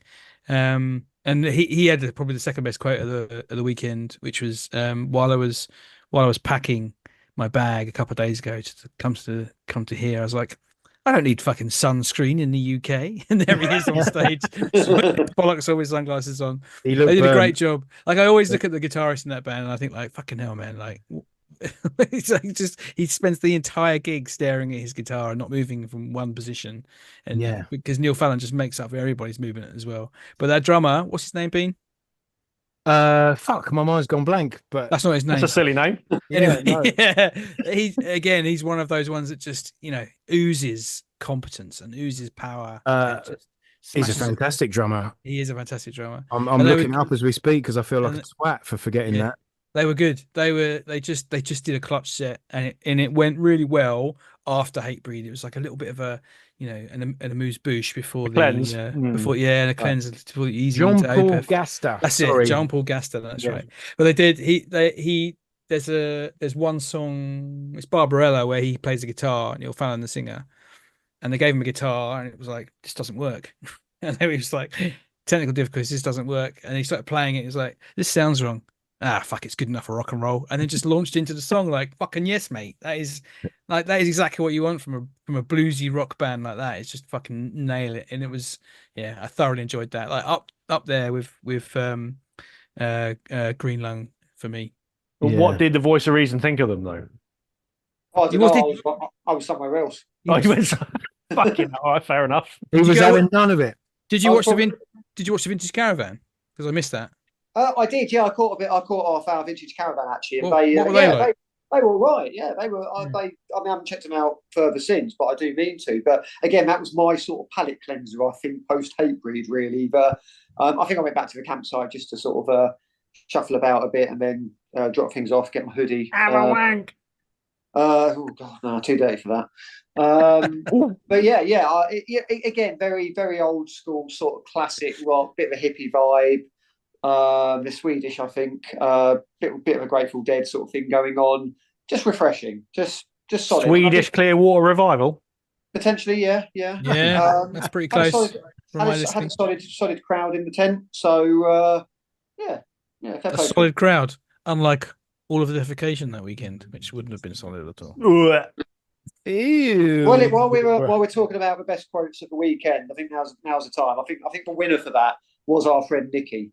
And he had probably the second best quote of the weekend, which was while I was packing my bag a couple of days ago to come to here, I was like, I don't need fucking sunscreen in the UK. And there he is on stage, bollocks all his sunglasses on. He They did a burnt. great job. Like I always look at the guitarist in that band, and I think like, fucking hell, man. Like, it's like he spends the entire gig staring at his guitar and not moving from one position. And Yeah. because Neil Fallon just makes up for everybody's movement as well. But that drummer, what's his name, Bean? Fuck, my mind's gone blank. But That's not his name. That's a silly name. Anyway, no. yeah, he's one of those ones that just oozes competence and oozes power. And just He's a smashes it. fantastic drummer. He is a fantastic drummer. I'm And they looking were- up as we speak because I feel like and- a twat for forgetting Yeah. that. They were good. They just did a clutch set, and it went really well after Hatebreed. It was like a little bit of a an amuse bouche before the cleanse. before and a cleanse before the easy John into Paul Opeth. Gaster. That's Sorry. it, John Paul Gaster. That's Yeah. right. But they did. There's one song. It's Barbarella where he plays the guitar, Neil Fallon the singer, and they gave him a guitar, and it was like, this doesn't work. And then he was like, technical difficulties, this doesn't work. And he started playing it. He was like, this sounds wrong. Fuck, it's good enough for rock and roll. And then just launched into the song like, fucking yes, mate. That is exactly what you want from a bluesy rock band like that. It's just fucking nail it. And it was, I thoroughly enjoyed that. Like up there with Green Lung for me. But Yeah. what did the voice of reason think of them though? I don't Was know. I was somewhere else. Oh, he went, fucking hell, all right, fair enough. He Did you was go- having none of it. Did you I watch was Did you watch the Vintage Caravan? Because I missed that. I did, yeah. I caught off our Vintage Caravan actually, and What were they like? they were all right. Yeah, they were. I haven't checked them out further since, but I do mean to. But again, that was my sort of palate cleanser, I think, post Hatebreed, really. But I think I went back to the campsite just to sort of shuffle about a bit and then drop things off, get my hoodie. Have a wank. Oh god, no, too dirty for that. But again, very, very old school sort of classic rock, bit of a hippie vibe. The Swedish, I think, bit of a Grateful Dead sort of thing going on. Just refreshing, just solid. Swedish Clearwater Revival. Potentially, yeah. Yeah, that's pretty Had a close. solid- from my had listening. a solid crowd in the tent. So fair A play. solid crowd, unlike all of the Defecation that weekend, which wouldn't have been solid at all. Ugh. Ew. Well, while we're talking about the best quotes of the weekend, I think now's the time. I think the winner for that was our friend Nikki,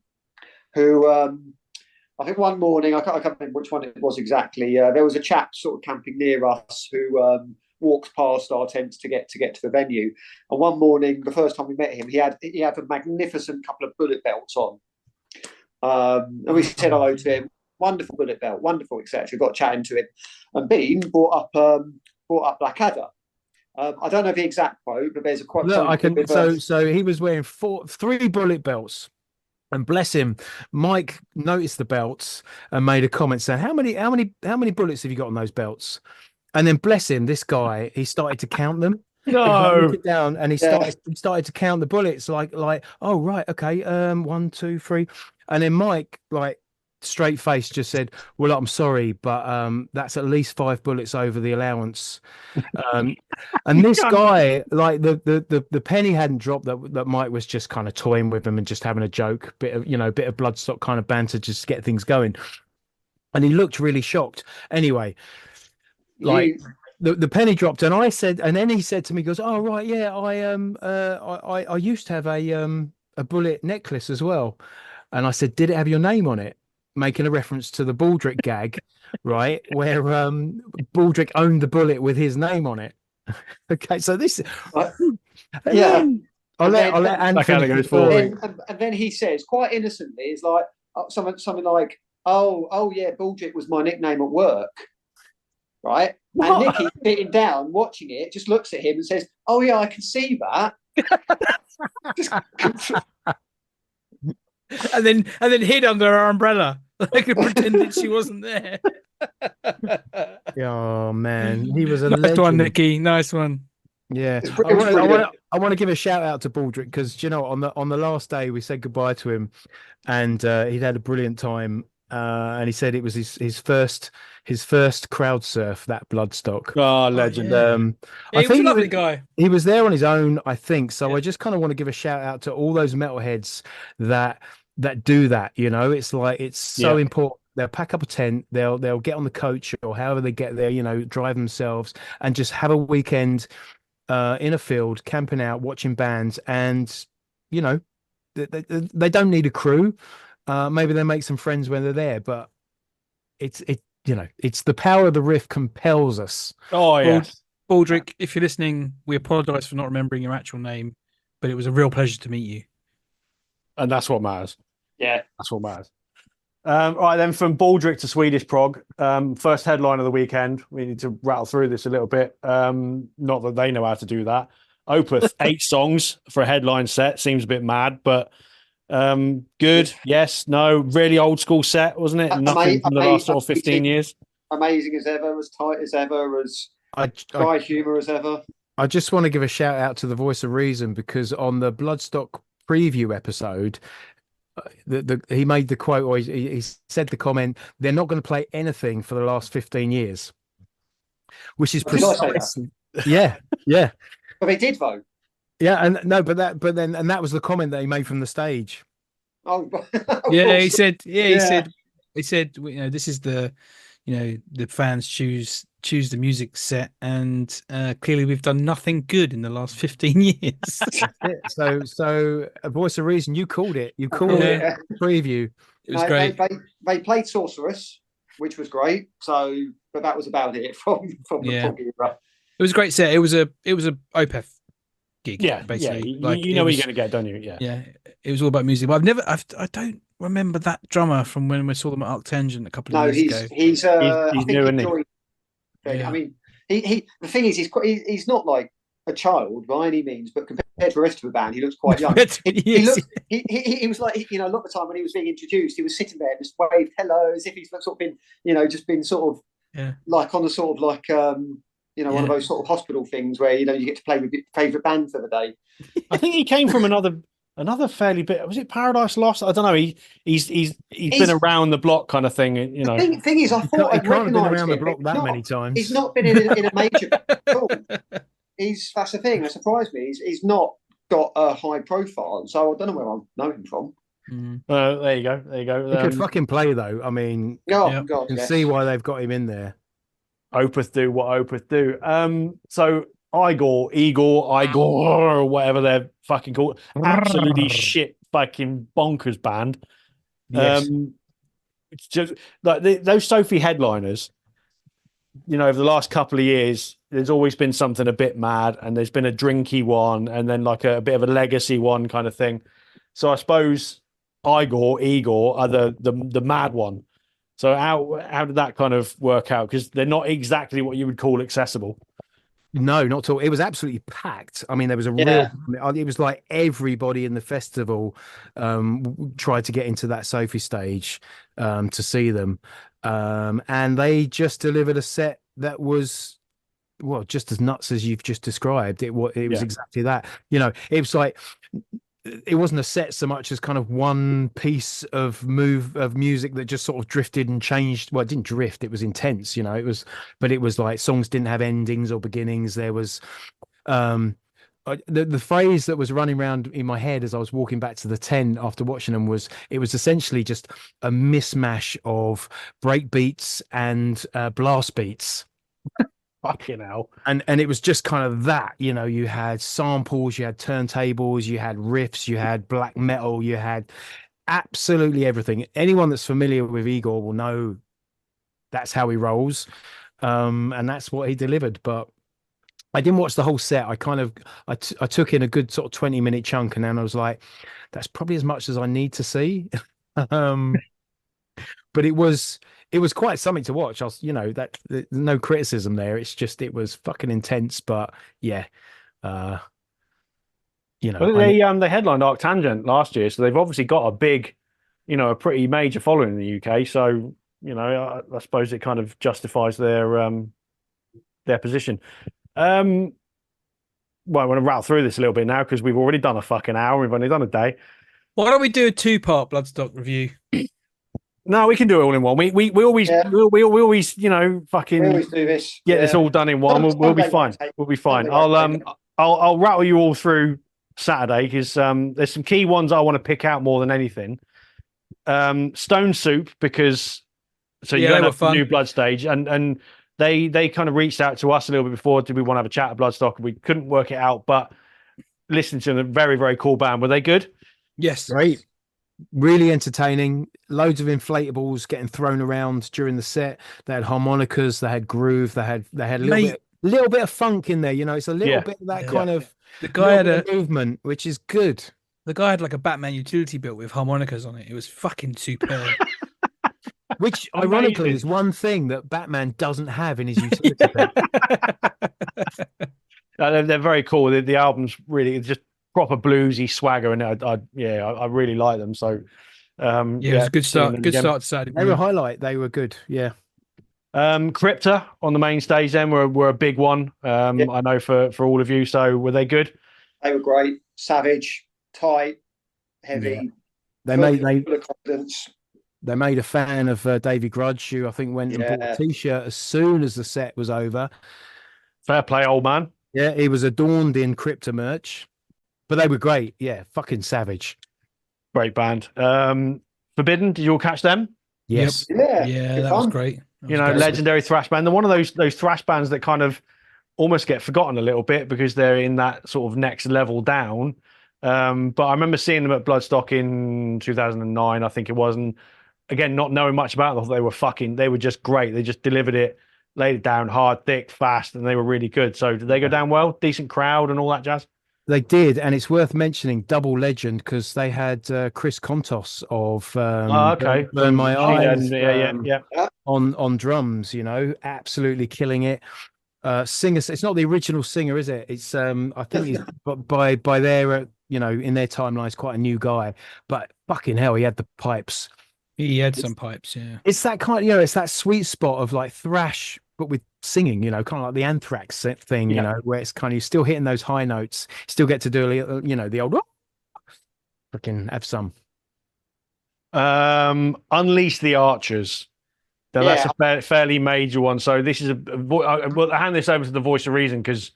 who I think one morning, I can't remember which one it was exactly. There was a chap sort of camping near us who walked past our tents to get to the venue. And one morning, the first time we met him, he had a magnificent couple of bullet belts on. And we said hello to him. Wonderful bullet belt, wonderful, etc. Got chatting to him, and Bean brought up Blackadder. I don't know the exact quote, but there's a quote. Look, I can. So he was wearing 3 bullet belts, and bless him, Mike noticed the belts and made a comment saying, "How many bullets have you got on those belts?" And then bless him, this guy, he started to count them. No. He wrote it down, and he started to count the bullets like, oh right, okay, 1, 2, 3, and then Mike straight face just said, well, I'm sorry, but that's at least 5 bullets over the allowance. And this guy, like the penny hadn't dropped that Mike was just kind of toying with him and just having a joke, bit of Bloodstock kind of banter just to get things going. And he looked really shocked. Anyway, the penny dropped, and I said, and then he said to me, he goes, oh right, yeah, I used to have a bullet necklace as well. And I said, did it have your name on it? Making a reference to the Baldrick gag, right? Where Baldrick owned the bullet with his name on it. Okay, so this, yeah. I'll let Anthony goes forward. And then he says, quite innocently, it's like something like, "Oh yeah, Baldrick was my nickname at work," right? What? And Nicky sitting down watching it just looks at him and says, "Oh yeah, I can see that." and then hid under her umbrella, like pretended she wasn't there. Oh man, he was a Nice legend. one, Nicky. Nice one. Yeah, It was pretty good. I want to give a shout out to Baldrick because on the last day we said goodbye to him, and he'd had a brilliant time. And he said it was his first crowd surf, that Bloodstock. Oh, legend. Yeah. I He was think a lovely guy. he was there on his own, I think. So Yeah. I just kind of want to give a shout out to all those metalheads that do that. It's like it's so important. They'll pack up a tent, they'll get on the coach or however they get there, drive themselves and just have a weekend in a field, camping out, watching bands, and you know, they don't need a crew. Maybe they make some friends when they're there, but it's the power of the riff compels us. Oh yes, Baldrick, if you're listening, we apologise for not remembering your actual name, but it was a real pleasure to meet you. And that's what matters. Yeah, that's what matters. All right, then from Baldrick to Swedish prog. First headline of the weekend. We need to rattle through this a little bit. Not that they know how to do that. Opeth, 8 songs for a headline set. Seems a bit mad, but good. Yes, no, really old school set, wasn't it? Nothing from the last sort of 15 years. Amazing as ever, as tight as ever, as dry humour as ever. I just want to give a shout out to the Voice of Reason, because on the Bloodstock preview episode, he made the quote, or he said the comment, they're not going to play anything for the last 15 years, which is precisely, yeah. But they did though. Yeah, and no, but that was the comment that he made from the stage. Oh, yeah, he said, he said, this is the fans choose the music set, and clearly we've done nothing good in the last 15 years. So a Voice of Reason, you called it. You called it preview. It was great. They played Sorceress, which was great. So, but that was about it from the era. It was a great set. It was a Opeth gig. Yeah, basically. Yeah. You know what you're going to get, don't you? Yeah. It was all about music. But I don't remember that drummer from when we saw them at Arctangent a couple of years ago. He's new, isn't he? I mean, he the thing is, he's not like a child by any means, but compared to the rest of the band, he looks quite young. He was like, a lot of the time when he was being introduced, he was sitting there just waved hello as if he's sort of been, just been sort of like on a sort of like one of those sort of hospital things where you get to play with your favourite band for the day. I think he came from another fairly bit. Was it Paradise Lost? I don't know. He's been around the block kind of thing. The thing is, I thought he can't have been around the block that many times. He's not been in a major band at all. That's the thing that surprised me. He's not got a high profile, so I don't know where I know him from. There you go. He could fucking play though. I mean, God, you can see why they've got him in there. Opeth do what Opeth do. So Igor, whatever they're fucking called, absolutely shit fucking bonkers band. Yes. It's just like those Sophie headliners. Over the last couple of years, there's always been something a bit mad, and there's been a drinky one, and then like a bit of a legacy one kind of thing. So I suppose Igor are the mad one. So how did that kind of work out? Because they're not exactly what you would call accessible. No, not at all. It was absolutely packed. I mean, there was it was like everybody in the festival tried to get into that Sophie stage to see them. And they just delivered a set that was, just as nuts as you've just described. It was exactly that. It was like, it wasn't a set so much as kind of one piece of music that just sort of drifted and changed. Well, it didn't drift, it was intense, but it was like songs didn't have endings or beginnings. There was the phrase that was running around in my head as I was walking back to the tent after watching them was essentially just a mishmash of break beats and blast beats. Fucking hell. And it was just kind of that, you had samples, you had turntables, you had riffs, you had black metal, you had absolutely everything. Anyone that's familiar with Igor will know that's how he rolls. And that's what he delivered. But I didn't watch the whole set. I took in a good sort of 20-minute chunk, and then I was like, that's probably as much as I need to see. But it was quite something to watch. No criticism there. It's just, it was fucking intense, but yeah. Well, they headlined Arctangent last year, so they've obviously got a big, a pretty major following in the UK. So, I suppose it kind of justifies their position. Well, I want to rattle through this a little bit now because we've already done a fucking hour. We've only done a day. Why don't we do a 2-part Bloodstock review? No, we can do it all in one. We always we always fucking we always do this. Get this all done in one. We'll be fine. We'll be fine. I'll rattle you all through Saturday because there's some key ones I want to pick out more than anything. Stone Soup, because you don't have the new Blood stage, and they kind of reached out to us a little bit before. Did we want to have a chat at Bloodstock? We couldn't work it out, but listening to them, a very, very cool band. Were they good? Yes. Great. Really entertaining. Loads of inflatables getting thrown around during the set. They had harmonicas, they had groove, they had a little bit of funk in there. You know, it's a little bit of that kind of the guy had a movement, which is good. The guy had like a Batman utility belt with harmonicas on it. It was fucking superb. Which, ironically, is one thing that Batman doesn't have in his utility belt. They're very cool. The album's really just proper bluesy swagger, and I really like them. So, it was a good start. Good start to Saturday. They were a highlight. They were good. Yeah. Crypta on the main stage then were a big one. I know for all of you. So were they good? They were great. Savage, tight, heavy. Yeah. They made a fan of Davy Grudge, who I think went and bought a T-shirt as soon as the set was over. Fair play, old man. Yeah, he was adorned in Crypta merch, but they were great. Yeah, fucking savage. Great band. Forbidden, did you all catch them? Yes. Yep. Yeah, that was great. Legendary thrash band. They're one of those thrash bands that kind of almost get forgotten a little bit because they're in that sort of next level down. But I remember seeing them at Bloodstock in 2009, I think it was, and again, not knowing much about them, they were just great. They just delivered it, laid it down hard, thick, fast, and they were really good. So did they go down well? Decent crowd and all that jazz? They did, and it's worth mentioning double legend because they had Chris Kontos of Burn My Eyes on drums, you know, absolutely killing it. Singer, it's not the original singer, is it? It's I think he's by their in their timelines quite a new guy, but fucking hell, he had the pipes. He had some pipes, yeah. It's that kind of, it's that sweet spot of like thrash, but with singing, kind of like the Anthrax thing, where it's kind of, you're still hitting those high notes, still get to do a little, the old, freaking have some. Unleash the Archers. Now, that's a fairly major one. So this is I'll hand this over to the voice of reason because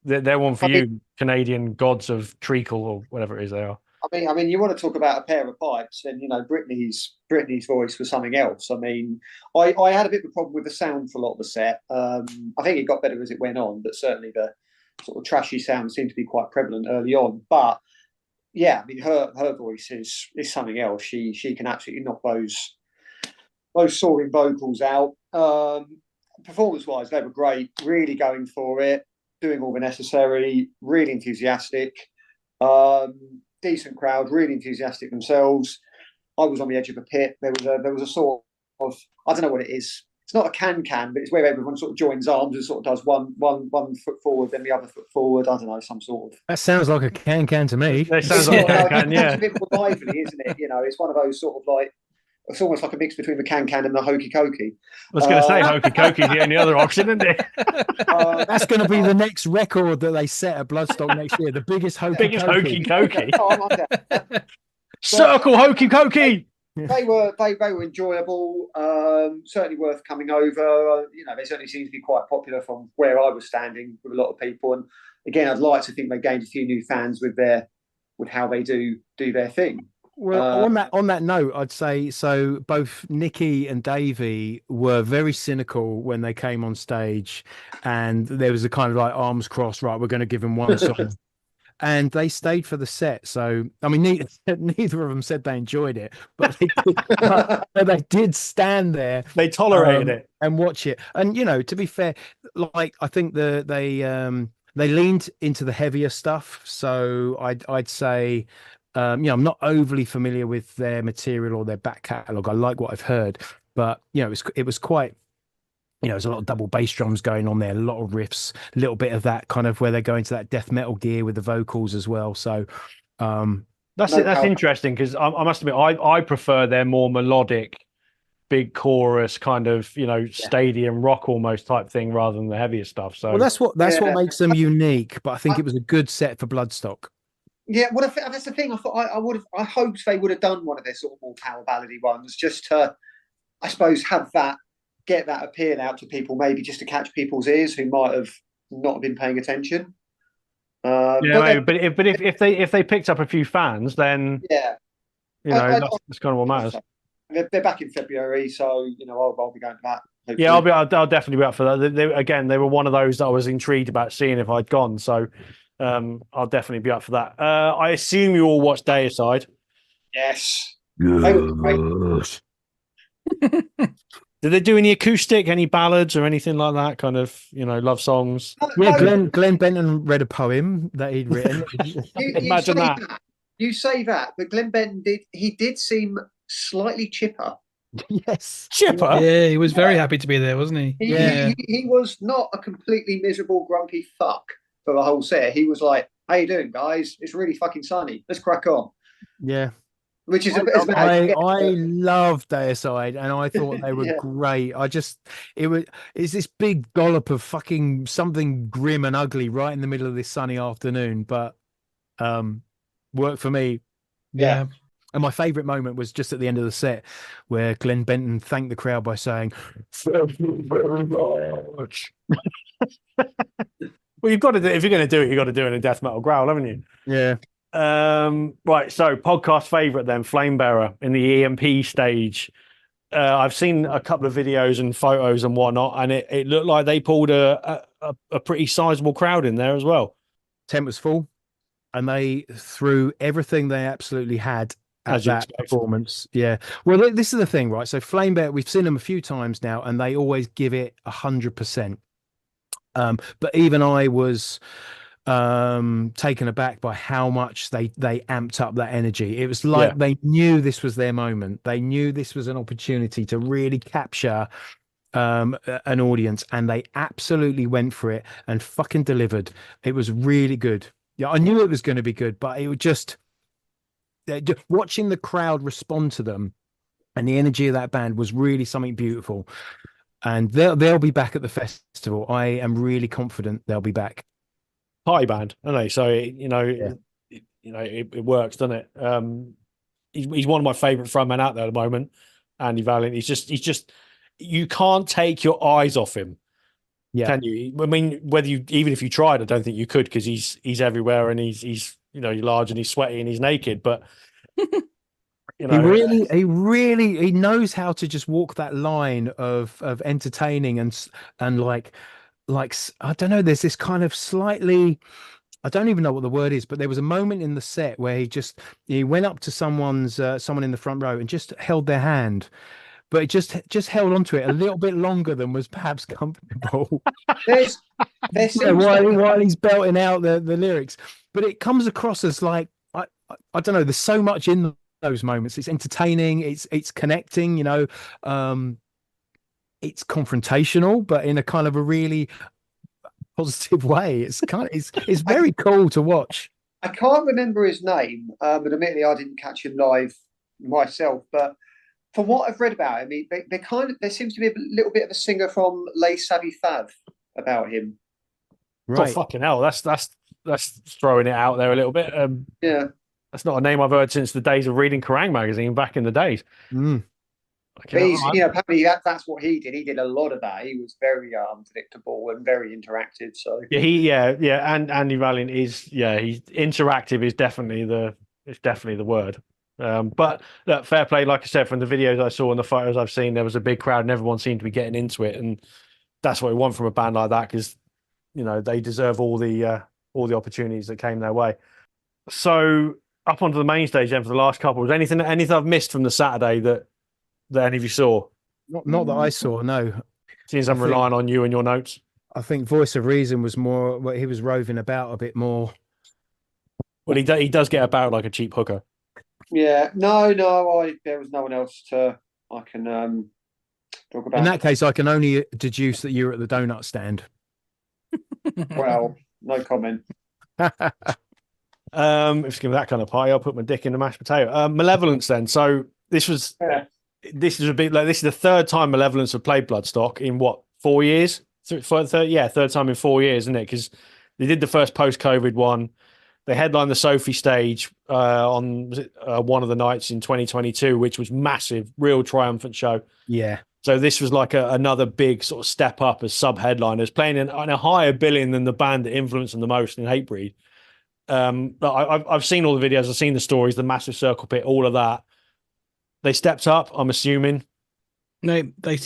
they're one for you, Canadian gods of treacle or whatever it is they are. I mean, you want to talk about a pair of pipes, and Britney's voice was something else. I mean, I had a bit of a problem with the sound for a lot of the set. I think it got better as it went on, but certainly the sort of trashy sound seemed to be quite prevalent early on. But yeah, I mean, her voice is something else. She can absolutely knock those soaring vocals out. Performance-wise, they were great. Really going for it, doing all the necessary. Really enthusiastic. Decent crowd, really enthusiastic themselves. I was on the edge of a pit. There was a sort of, I don't know what it is. It's not a can, but it's where everyone sort of joins arms and sort of does one foot forward, then the other foot forward. I don't know, some sort of. That sounds like a can to me. That sounds like a can, yeah. It's a bit more lively, isn't it? It's one of those sort of like, it's almost like a mix between the can and the hokey cokey. I was going to say hokey cokey is the only other option, isn't it? That's going to be the next record that they set at Bloodstock next year. The biggest hokey cokey. Circle hokey cokey. They were enjoyable. Certainly worth coming over. They certainly seem to be quite popular from where I was standing with a lot of people. And again, I'd like to think they gained a few new fans with how they do their thing. Well, on that note, I'd say so. Both Nikki and Davey were very cynical when they came on stage, and there was a kind of like arms crossed. Right, we're going to give them one song, and they stayed for the set. So, I mean, neither of them said they enjoyed it, but they did stand there. They tolerated it and watch it. And to be fair, like I think they leaned into the heavier stuff. So I'd say. I'm not overly familiar with their material or their back catalogue. I like what I've heard, but it was quite, there's a lot of double bass drums going on there, a lot of riffs, a little bit of that kind of where they go into that death metal gear with the vocals as well. So that's interesting because I must admit I prefer their more melodic, big chorus kind of stadium rock almost type thing rather than the heavier stuff. So that's what makes them unique. But I think it was a good set for Bloodstock. Yeah, that's the thing. I thought I hoped they would have done one of their sort of more power ballady ones, just to, I suppose, get that appeal out to people, maybe just to catch people's ears who might have not been paying attention. But if they picked up a few fans, then that's kind of what matters. They're back in February, so I'll be going to that hopefully. Yeah, I'll definitely be up for that. They were one of those that I was intrigued about seeing if I'd gone. So I'll definitely be up for that. I assume you all watched Deicide. Yes. Yes. Did they do any acoustic, any ballads or anything like that? Kind of, love songs. Yeah, Glenn Benton read a poem that he'd written. Imagine that. You say that, but Glenn Benton did seem slightly chipper. Yes. Chipper? Yeah, he was very happy to be there, wasn't he? He was not a completely miserable, grumpy fuck for the whole set. He was like, "How you doing, guys? It's really fucking sunny. Let's crack on." Yeah. Which is I love Deicide, and I thought they were great. It's this big dollop of fucking something grim and ugly right in the middle of this sunny afternoon, but worked for me. Yeah. And my favourite moment was just at the end of the set where Glenn Benton thanked the crowd by saying, "Thank you very much." Well, you've got to do, if you're going to do it, you've got to do it in a death metal growl, haven't you? Yeah. Right. So podcast favorite then, Flamebearer in the EMP stage. I've seen a couple of videos and photos and whatnot, and it looked like they pulled a pretty sizable crowd in there as well. Tent was full, and they threw everything they absolutely had at that performance. Yeah. Well, this is the thing, right? So Flamebearer, we've seen them a few times now, and they always give it 100%. But even I was taken aback by how much they amped up that energy. It was like they knew this was their moment. They knew this was an opportunity to really capture an audience, and they absolutely went for it and fucking delivered. It was really good. Yeah, I knew it was going to be good, but it was just watching the crowd respond to them, and the energy of that band was really something beautiful. And they'll be back at the festival. I am really confident they'll be back. Party band, aren't they? So it works, doesn't it? He's one of my favourite frontmen out there at the moment, Andy Valiant. He's just you can't take your eyes off him. Yeah, can you? I mean, even if you tried, I don't think you could, because he's everywhere, and he's large and he's sweaty and he's naked, but. He knows how to just walk that line of entertaining and like I don't know, there's this kind of slightly, I don't even know what the word is, but there was a moment in the set where he went up to someone in the front row and just held their hand, but it just held onto it a little bit longer than was perhaps comfortable. While he's belting out the lyrics, but it comes across as like I don't know, there's so much in those moments. It's entertaining, it's connecting, it's confrontational, but in a kind of a really positive way. It's very cool to watch. I can't remember his name, but admittedly I didn't catch him live myself, but from what I've read about him, there seems to be a little bit of a singer from Les Savy Fav about him. Right. Oh, fucking hell, that's throwing it out there a little bit. Yeah. That's not a name I've heard since the days of reading Kerrang magazine back in the days. Mm. But apparently that's what he did. He did a lot of that. He was very unpredictable and very interactive. So and Andy Valiant he's interactive is definitely the word. But look, fair play. Like I said, from the videos I saw and the photos I've seen, there was a big crowd and everyone seemed to be getting into it, and that's what we want from a band like that, because they deserve all the opportunities that came their way. So. Up onto the main stage then for the last couple. Was anything I've missed from the Saturday that any of you saw? Not that I saw, no. Seems I'm relying on you and your notes. I think Voice of Reason was more, he was roving about a bit more. Well, he does get about like a cheap hooker. Yeah, no, there was no one else I can talk about. In that case, I can only deduce that you were at the donut stand. Well, no comment. If it's gonna be that kind of party, I'll put my dick in the mashed potato. Malevolence then. So this is a bit like, this is the third time Malevolence have played Bloodstock in what, 4 years? Third time in 4 years, isn't it? Because they did the first post-COVID one. They headlined the Sophie stage on one of the nights in 2022, which was massive, real triumphant show. Yeah. So this was like another big sort of step up as sub-headliners, playing in a higher billing than the band that influenced them the most in Hatebreed. But I've seen all the videos, I've seen the stories, the massive circle pit, all of that. They stepped up, I'm assuming. No, they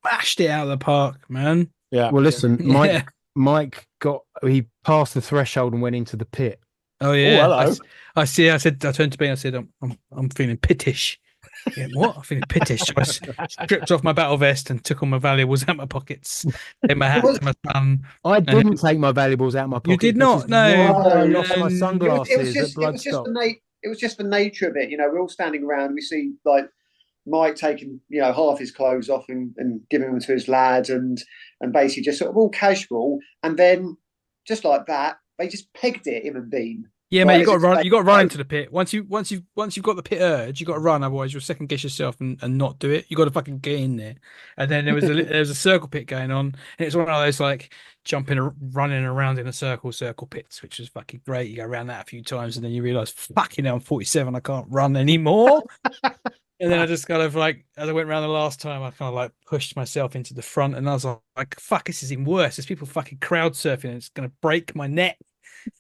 bashed it out of the park, man. Yeah. Well, listen, Yeah. Mike he passed the threshold and went into the pit. Oh yeah. hello. I see. I turned to Ben. I said, I'm feeling pittish. Yeah, what? I'm feeling pittish. So I stripped off my battle vest and took all my valuables out my pockets. Take my hat to my son. I didn't take my valuables out of my pocket. You did not? No. I lost my sunglasses It was at just Bloodstock. it was just the nature of it. We're all standing around. We see like Mike taking half his clothes off and giving them to his lads, and basically just sort of all casual. And then just like that, they just pegged it, him and Bean. Yeah, mate, you got to run. You got to run into the pit. Once you've got the pit urge, you got to run. Otherwise, you'll second guess yourself and not do it. You got to fucking get in there. And then there was a circle pit going on, and it's one of those like running around in a circle pits, which was fucking great. You go around that a few times, and then you realise, fucking hell, I'm 47, I can't run anymore. And then I just kind of like, as I went around the last time, I kind of like pushed myself into the front, and I was like, fuck, this is even worse. There's people fucking crowd surfing, and it's gonna break my neck.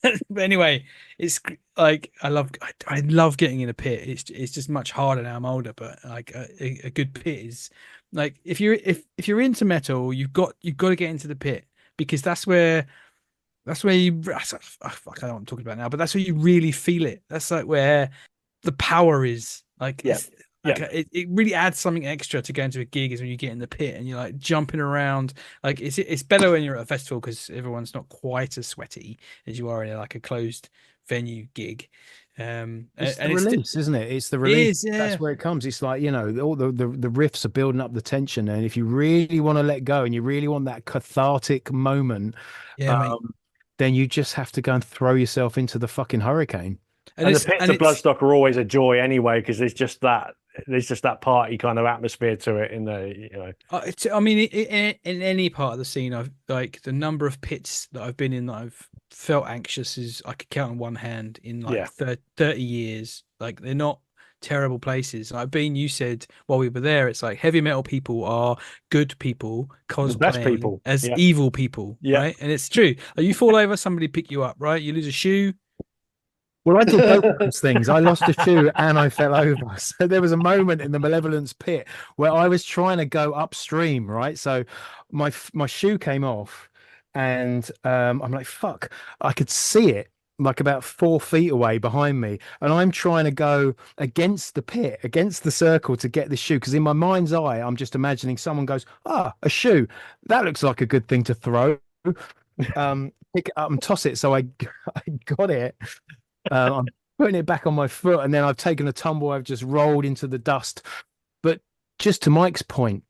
But anyway, it's like I love getting in a pit. It's just much harder now I'm older, but like a good pit is like if you're into metal, you've got to get into the pit, because that's where you fuck, I don't know what I'm talking about now, but that's where you really feel it. That's like where the power is. Like it really adds something extra to going to a gig, is when you get in the pit and you're like jumping around. Like it's better when you're at a festival, because everyone's not quite as sweaty as you are in like a closed venue gig. It's the release, isn't it? It's the release. That's where it comes. It's like, all the riffs are building up the tension, and if you really want to let go and you really want that cathartic moment, then you just have to go and throw yourself into the fucking hurricane. And the pits of Bloodstock are always a joy anyway, because there's just that party kind of atmosphere to it in the I mean, in any part of the scene, I've like the number of pits that I've been in that I've felt anxious is I could count on one hand in like 30 years. Like, they're not terrible places. I've been, you said while we were there, it's like heavy metal people are good people cosplaying as evil people, right? And it's true. Like, you fall over, somebody pick you up, right? You lose a shoe. Well, I did both of those things. I lost a shoe and I fell over. So there was a moment in the Malevolence pit where I was trying to go upstream, right? So my shoe came off, and I'm like, fuck, I could see it like about 4 feet away behind me. And I'm trying to go against the pit, against the circle to get the shoe. Because in my mind's eye, I'm just imagining someone goes, a shoe. That looks like a good thing to throw. Pick it up and toss it. So I got it. I'm putting it back on my foot, and then I've taken a tumble. I've just rolled into the dust. But just to Mike's point,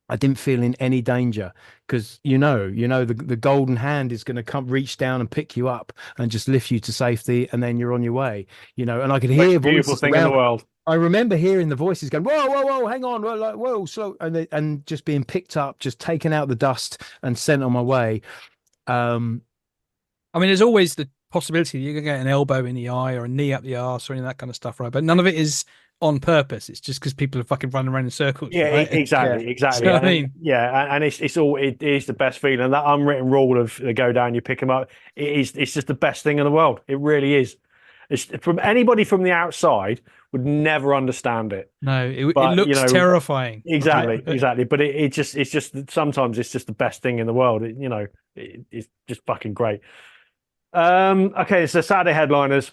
I didn't feel in any danger, because the golden hand is going to reach down and pick you up and just lift you to safety, and then you're on your way. And I could hear beautiful thing in the world. I remember hearing the voices going, whoa, whoa, whoa, hang on, whoa, slow, and just being picked up, just taken out the dust and sent on my way. I mean, there's always the possibility you're gonna get an elbow in the eye or a knee up the arse or any of that kind of stuff, right? But none of it is on purpose. It's just because people are fucking running around in circles. Yeah, right? exactly. So, I mean, and it is the best feeling. That unwritten rule of the go down, you pick them up. It's just the best thing in the world. It really is. From anybody from the outside would never understand it. No, it looks terrifying. Exactly, exactly. But it's just sometimes it's just the best thing in the world. It's just fucking great. Okay, so Saturday headliners,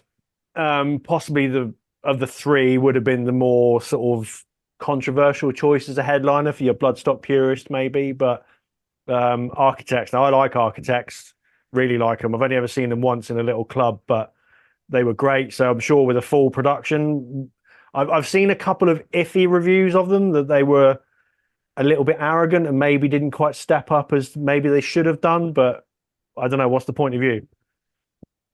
possibly of the three would have been the more sort of controversial choice as a headliner for your Bloodstock purist, maybe. But Architects, now I like Architects, really like them. I've only ever seen them once in a little club, but they were great. So I'm sure with a full production, I've seen a couple of iffy reviews of them, that they were a little bit arrogant and maybe didn't quite step up as maybe they should have done. But I don't know. What's the point of view?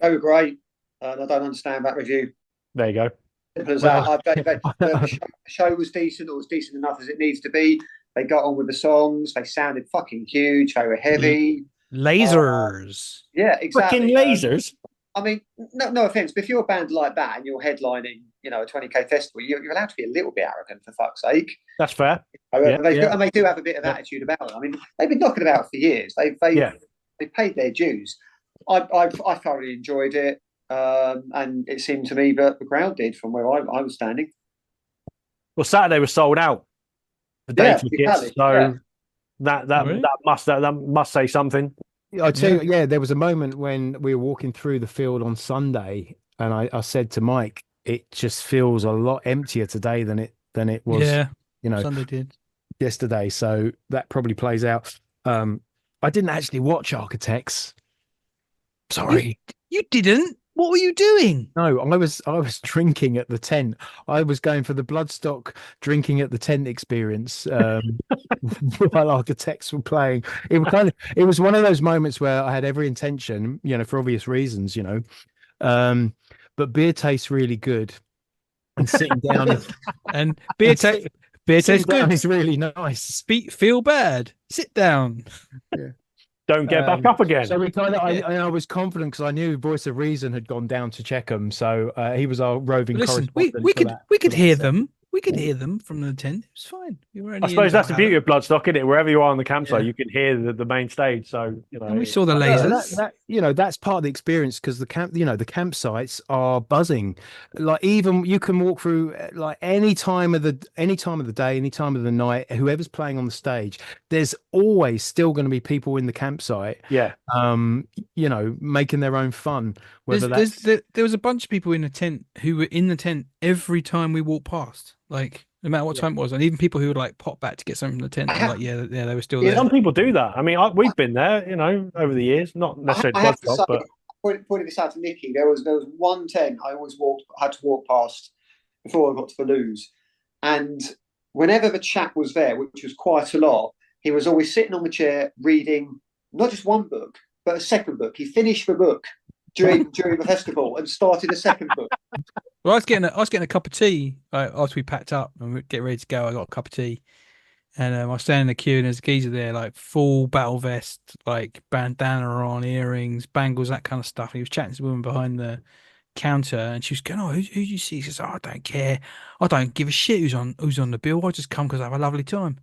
They were great, and I don't understand that review. There you go. The show was decent, or was decent enough as it needs to be. They got on with the songs. They sounded fucking huge. They were heavy. Lasers. Yeah, exactly. Fucking lasers. I mean, no offense, but if you're a band like that and you're headlining, a 20K festival, you're allowed to be a little bit arrogant, for fuck's sake. That's fair. And they do have a bit of attitude about it. I mean, they've been knocking about for years. They paid their dues. I thoroughly enjoyed it, and it seemed to me that the crowd did from where I was standing. Well, Saturday was sold out. The day tickets, That must say something. I tell you, yeah, there was a moment when we were walking through the field on Sunday, and I said to Mike, it just feels a lot emptier today than it was, Sunday did yesterday. So that probably plays out. I didn't actually watch Architects. Sorry, you didn't. What were you doing? No, I was drinking at the tent. I was going for the Bloodstock drinking at the tent experience while Architects were playing. It was one of those moments where I had every intention, for obvious reasons, but beer tastes really good, and sitting down and beer tastes good. Is really nice. Feel bad. Sit down. Yeah. Don't get back up again. So we I was confident because I knew Voice of Reason had gone down to Checkham, so he was our roving correspondent. We could hear them. We could hear them from the tent. It was fine. I suppose that's the beauty of Bloodstock, isn't it? Wherever you are on the campsite, you can hear the main stage. So and we saw the lasers. That's part of the experience because the campsites are buzzing. Like even you can walk through like any time of the day, any time of the night. Whoever's playing on the stage, there's always still going to be people in the campsite. Yeah. Making their own fun. There was a bunch of people in the tent who were in the tent every time we walked past. Like no matter what time it was, and even people who would like pop back to get something from the tent, and like they were still there. Some people do that. I mean, we've been there, over the years, not necessarily Bloodstock, but pointing this out to Nicky, there was one tent I always had to walk past before I got to Fallouz, and whenever the chap was there, which was quite a lot, he was always sitting on the chair reading not just one book but a second book. He finished the book during the festival and started a second book. Well, I was getting a cup of tea after we packed up and we get ready to go. I got a cup of tea, and I was standing in the queue, and there's a geezer there, like full battle vest, like bandana on, earrings, bangles, that kind of stuff. And he was chatting to the woman behind the counter, and she was going, "Oh, who do you see?" He says, "Oh, I don't care. I don't give a shit who's on the bill. I just come because I have a lovely time."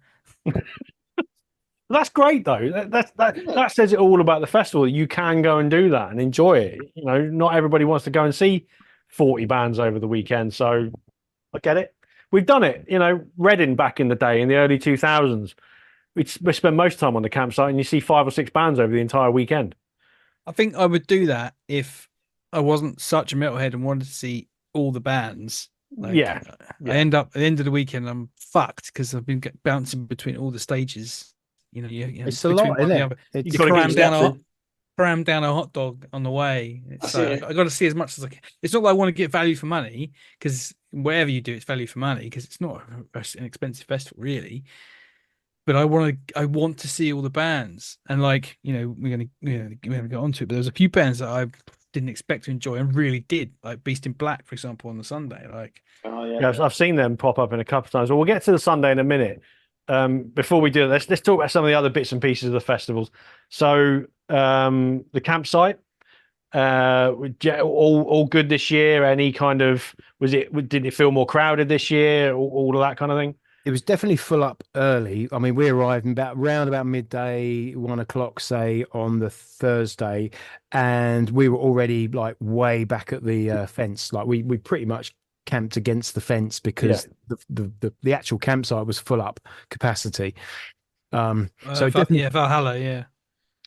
That's great, though. That says it all about the festival. You can go and do that and enjoy it. Not everybody wants to go and see 40 bands over the weekend, so I get it. We've done it. Reading back in the day, in the early 2000s, we spent most time on the campsite, and you see 5 or 6 bands over the entire weekend. I think I would do that if I wasn't such a metalhead and wanted to see all the bands. I end up at the end of the weekend, I'm fucked because I've been bouncing between all the stages. It's a lot, isn't it? You cram down a hot dog on the way. I got to see as much as I can. It's not that I want to get value for money, because wherever you do, it's value for money, because it's not an expensive festival really. But I want to see all the bands, and we're gonna get onto it. But there's a few bands that I didn't expect to enjoy and really did, like Beast in Black, for example, on the Sunday. I've seen them pop up in a couple of times. Well, we'll get to the Sunday in a minute. Before we do this, let's talk about some of the other bits and pieces of the festivals. So the campsite, all good this year. Any kind of did it feel more crowded this year? All of that kind of thing. It was definitely full up early. I mean, we arrived round about midday, 1 o'clock, say, on the Thursday, and we were already like way back at the fence. Like we pretty much camped against the fence because the actual campsite was full up capacity. Valhalla,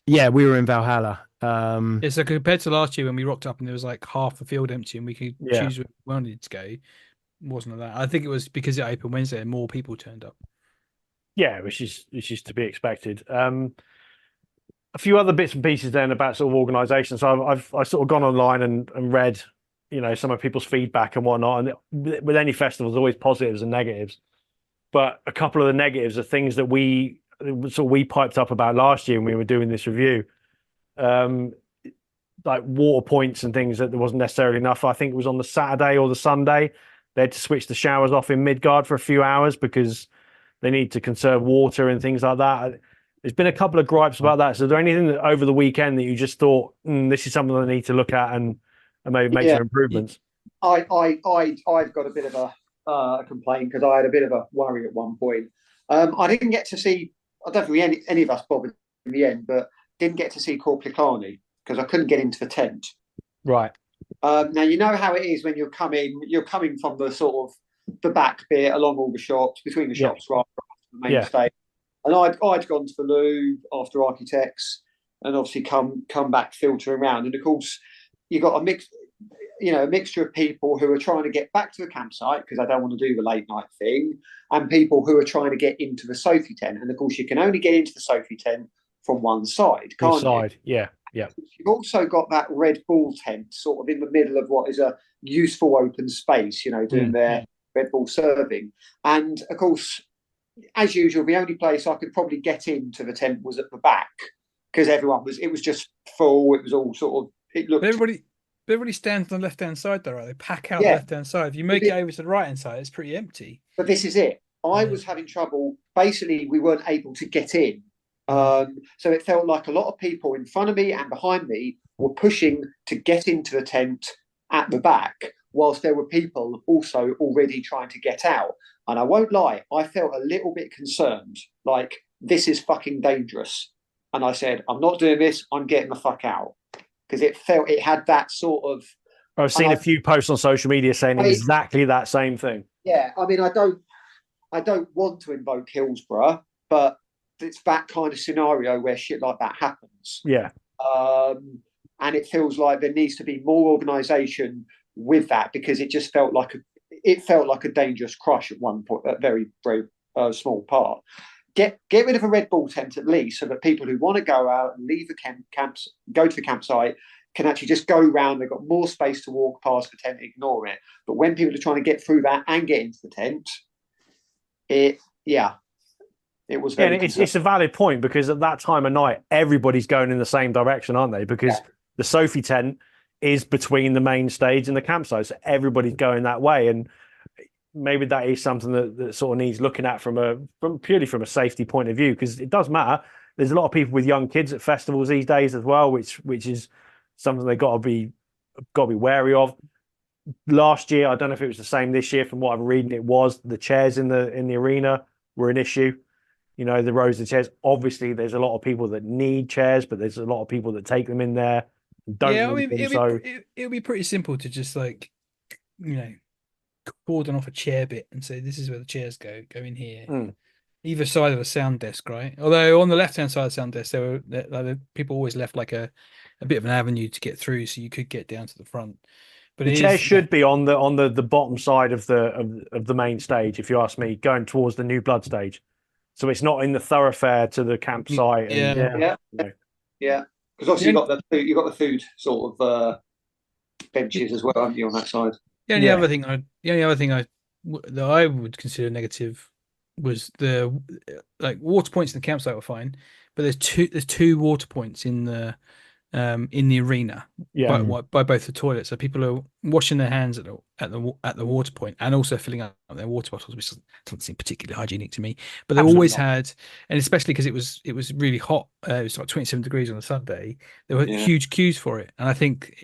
we were in Valhalla. So compared to last year when we rocked up and there was like half the field empty and we could choose where we wanted to go, wasn't that. I think it was because it opened Wednesday and more people turned up. Yeah, which is to be expected. A few other bits and pieces then about sort of organisation. So I've sort of gone online and read some of people's feedback and whatnot. And with any festival, there's always positives and negatives. But a couple of the negatives are things that we piped up about last year when we were doing this review. Like water points and things that there wasn't necessarily enough. I think it was on the Saturday or the Sunday. They had to switch the showers off in Midgard for a few hours because they need to conserve water and things like that. There's been a couple of gripes about that. So is there anything that over the weekend that you just thought, this is something I need to look at and maybe make some improvements? I've got a bit of a complaint because I had a bit of a worry at one point. I didn't get to see, I don't think any of us bothered in the end, but didn't get to see Corplicani because I couldn't get into the tent. Right. Now, you know how it is when you're coming from the sort of the back bit along all the shops, between the shops, right, the main stage. And I'd gone to the loo after Architects, and obviously come back filtering around. And of course, you got a mixture of people who are trying to get back to the campsite because they don't want to do the late night thing, and people who are trying to get into the Sophie tent. And of course, you can only get into the Sophie tent from one side, can't you? Yeah. You've also got that Red Bull tent sort of in the middle of what is a useful open space, doing their Red Bull serving. And of course, as usual, the only place I could probably get into the tent was at the back because it was just full. It was all sort of, it looked. Everybody stands on the left-hand side though, right? They pack out the left-hand side. If you make it over to the right-hand side, it's pretty empty. But this is it. I was having trouble. Basically, we weren't able to get in. So it felt like a lot of people in front of me and behind me were pushing to get into the tent at the back, whilst there were people also already trying to get out. And I won't lie, I felt a little bit concerned, like, this is fucking dangerous. And I said, I'm not doing this, I'm getting the fuck out. Because it had that sort of. I've seen a few posts on social media saying exactly that same thing. Yeah, I mean, I don't want to invoke Hillsborough, but it's that kind of scenario where shit like that happens. Yeah. And it feels like there needs to be more organisation with that, because it just felt like a dangerous crush at one point, a very, very small part. Get rid of a Red Bull tent at least, so that people who want to go out and leave the camps, go to the campsite, can actually just go round. They've got more space to walk past the tent, ignore it. But when people are trying to get through that and get into the tent, it was very. It's a valid point, because at that time of night, everybody's going in the same direction, aren't they? Because the Sophie tent is between the main stage and the campsite, so everybody's going that way. And maybe that is something that sort of needs looking at from purely from a safety point of view, because it does matter. There's a lot of people with young kids at festivals these days as well, which is something they've got to be wary of. Last year, I don't know if it was the same this year. From what I'm reading, it was the chairs in the arena were an issue. The rows of chairs. Obviously, there's a lot of people that need chairs, but there's a lot of people that take them in there. It'll be pretty simple to just cordon off a chair bit and say, this is where the chairs go in here. Either side of a sound desk, right? Although on the left-hand side of the sound desk, people always left like a bit of an avenue to get through, so you could get down to the front. But the chairs should be on the bottom side of the main stage, if you ask me, going towards the new blood stage. So it's not in the thoroughfare to the campsite. Yeah. Because obviously you've got the food sort of benches as well, haven't you, on that side? The only other thing that I would consider negative was the water points in the campsite were fine, but there's two water points in the arena by both the toilets. So people are washing their hands at the water point and also filling up their water bottles, which doesn't seem particularly hygienic to me. But they always had, and especially because it was really hot. It was like 27 degrees on a Sunday. There were huge queues for it, and I think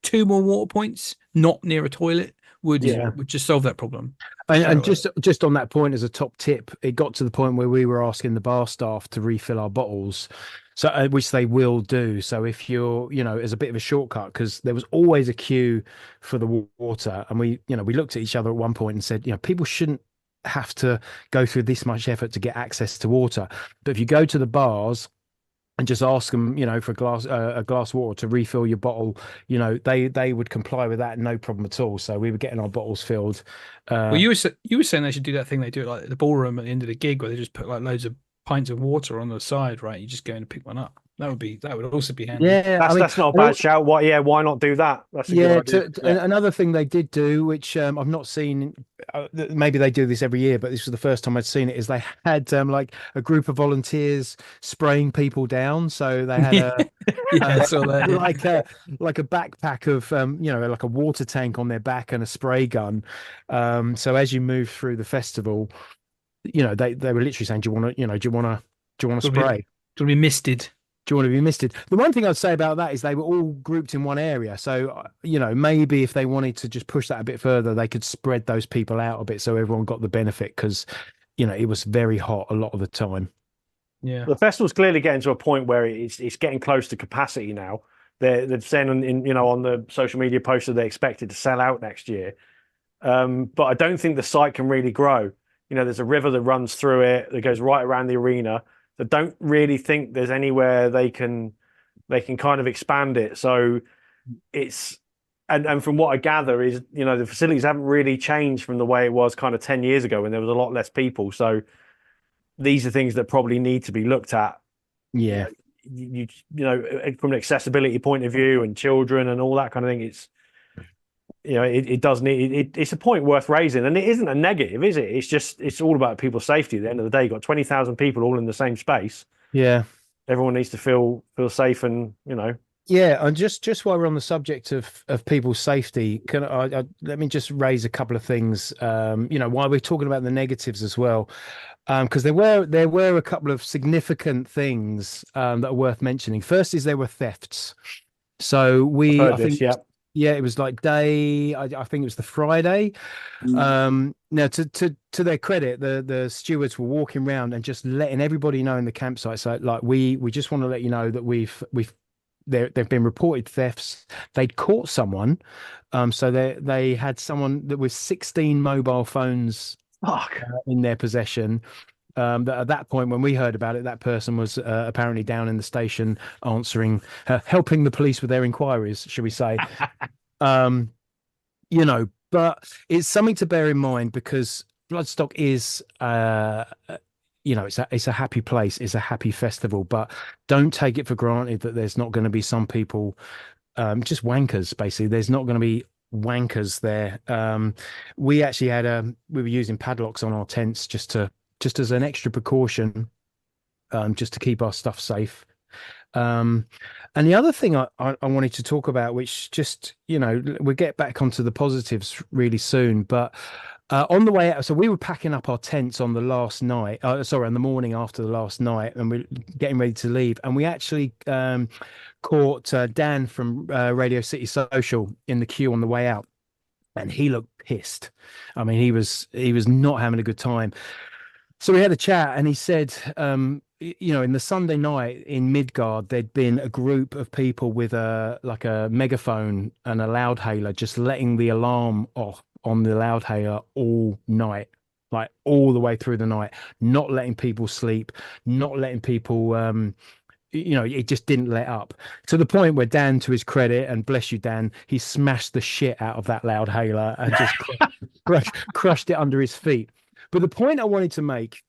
two more water points not near a toilet would just solve that problem. And just on that point, as a top tip, it got to the point where we were asking the bar staff to refill our bottles, so which they will do. So if you're, as a bit of a shortcut, because there was always a queue for the water, and we looked at each other at one point and said, people shouldn't have to go through this much effort to get access to water. But if you go to the bars and just ask them, for a glass of water to refill your bottle, they would comply with that, no problem at all. So we were getting our bottles filled. Well, you were saying they should do that thing they do at like the ballroom at the end of the gig, where they just put like loads of pints of water on the side, right? You just go in and pick one up. That would also be handy. Yeah, that's not a bad shout. Why not do that? That's a good idea. Another thing they did do, which I've not seen, maybe they do this every year, but this was the first time I'd seen it, is they had like a group of volunteers spraying people down. So they had like a backpack of like a water tank on their back and a spray gun. So as you move through the festival, they were literally saying, do you want to spray? Do you want to be misted? Do you want to be misted? The one thing I'd say about that is they were all grouped in one area. So, maybe if they wanted to just push that a bit further, they could spread those people out a bit so everyone got the benefit, because, it was very hot a lot of the time. Yeah. The festival's clearly getting to a point where it's getting close to capacity now. They've said on the social media post that they expected to sell out next year. But I don't think the site can really grow. there's a river that runs through it that goes right around the arena. They don't really think there's anywhere they can kind of expand it. So it's and from what I gather is, the facilities haven't really changed from the way it was kind of 10 years ago when there was a lot less people. So these are things that probably need to be looked at. Yeah. From an accessibility point of view and children and all that kind of thing, it does need it's a point worth raising, and it isn't a negative, is it? It's all about people's safety. At the end of the day, you've got 20,000 people all in the same space. Yeah, everyone needs to feel safe, and Yeah, and just while we're on the subject of people's safety, can I let me just raise a couple of things. While we're talking about the negatives as well, because there were a couple of significant things that are worth mentioning. First is there were thefts. So I think it was like I think it was the Friday. Now to their credit, the stewards were walking around and just letting everybody know in the campsite. So like we just want to let you know that there've been reported thefts. They'd caught someone, so they had someone that was 16 mobile phones in their possession. That at that point, when we heard about it, that person was apparently down in the station helping the police with their inquiries, should we say? But it's something to bear in mind, because Bloodstock is it's a happy place, it's a happy festival, but don't take it for granted that there's not going to be some people just wankers. Basically, there's not going to be wankers there. We actually we were using padlocks on our tents just as an extra precaution, just to keep our stuff safe. And the other thing I wanted to talk about, which just we'll get back onto the positives really soon, but on the way out, so we were packing up our tents on the last night, on the morning after the last night, and we're getting ready to leave. And we actually caught Dan from Radio City Social in the queue on the way out, and he looked pissed. I mean, he was not having a good time. So we had a chat, and he said, in the Sunday night in Midgard, there'd been a group of people with a megaphone and a loudhailer, just letting the alarm off on the loudhailer all night, like all the way through the night, not letting people sleep, not letting people, it just didn't let up, to the point where Dan, to his credit, and bless you, Dan, he smashed the shit out of that loudhailer and just crushed it under his feet. But the point I wanted to make,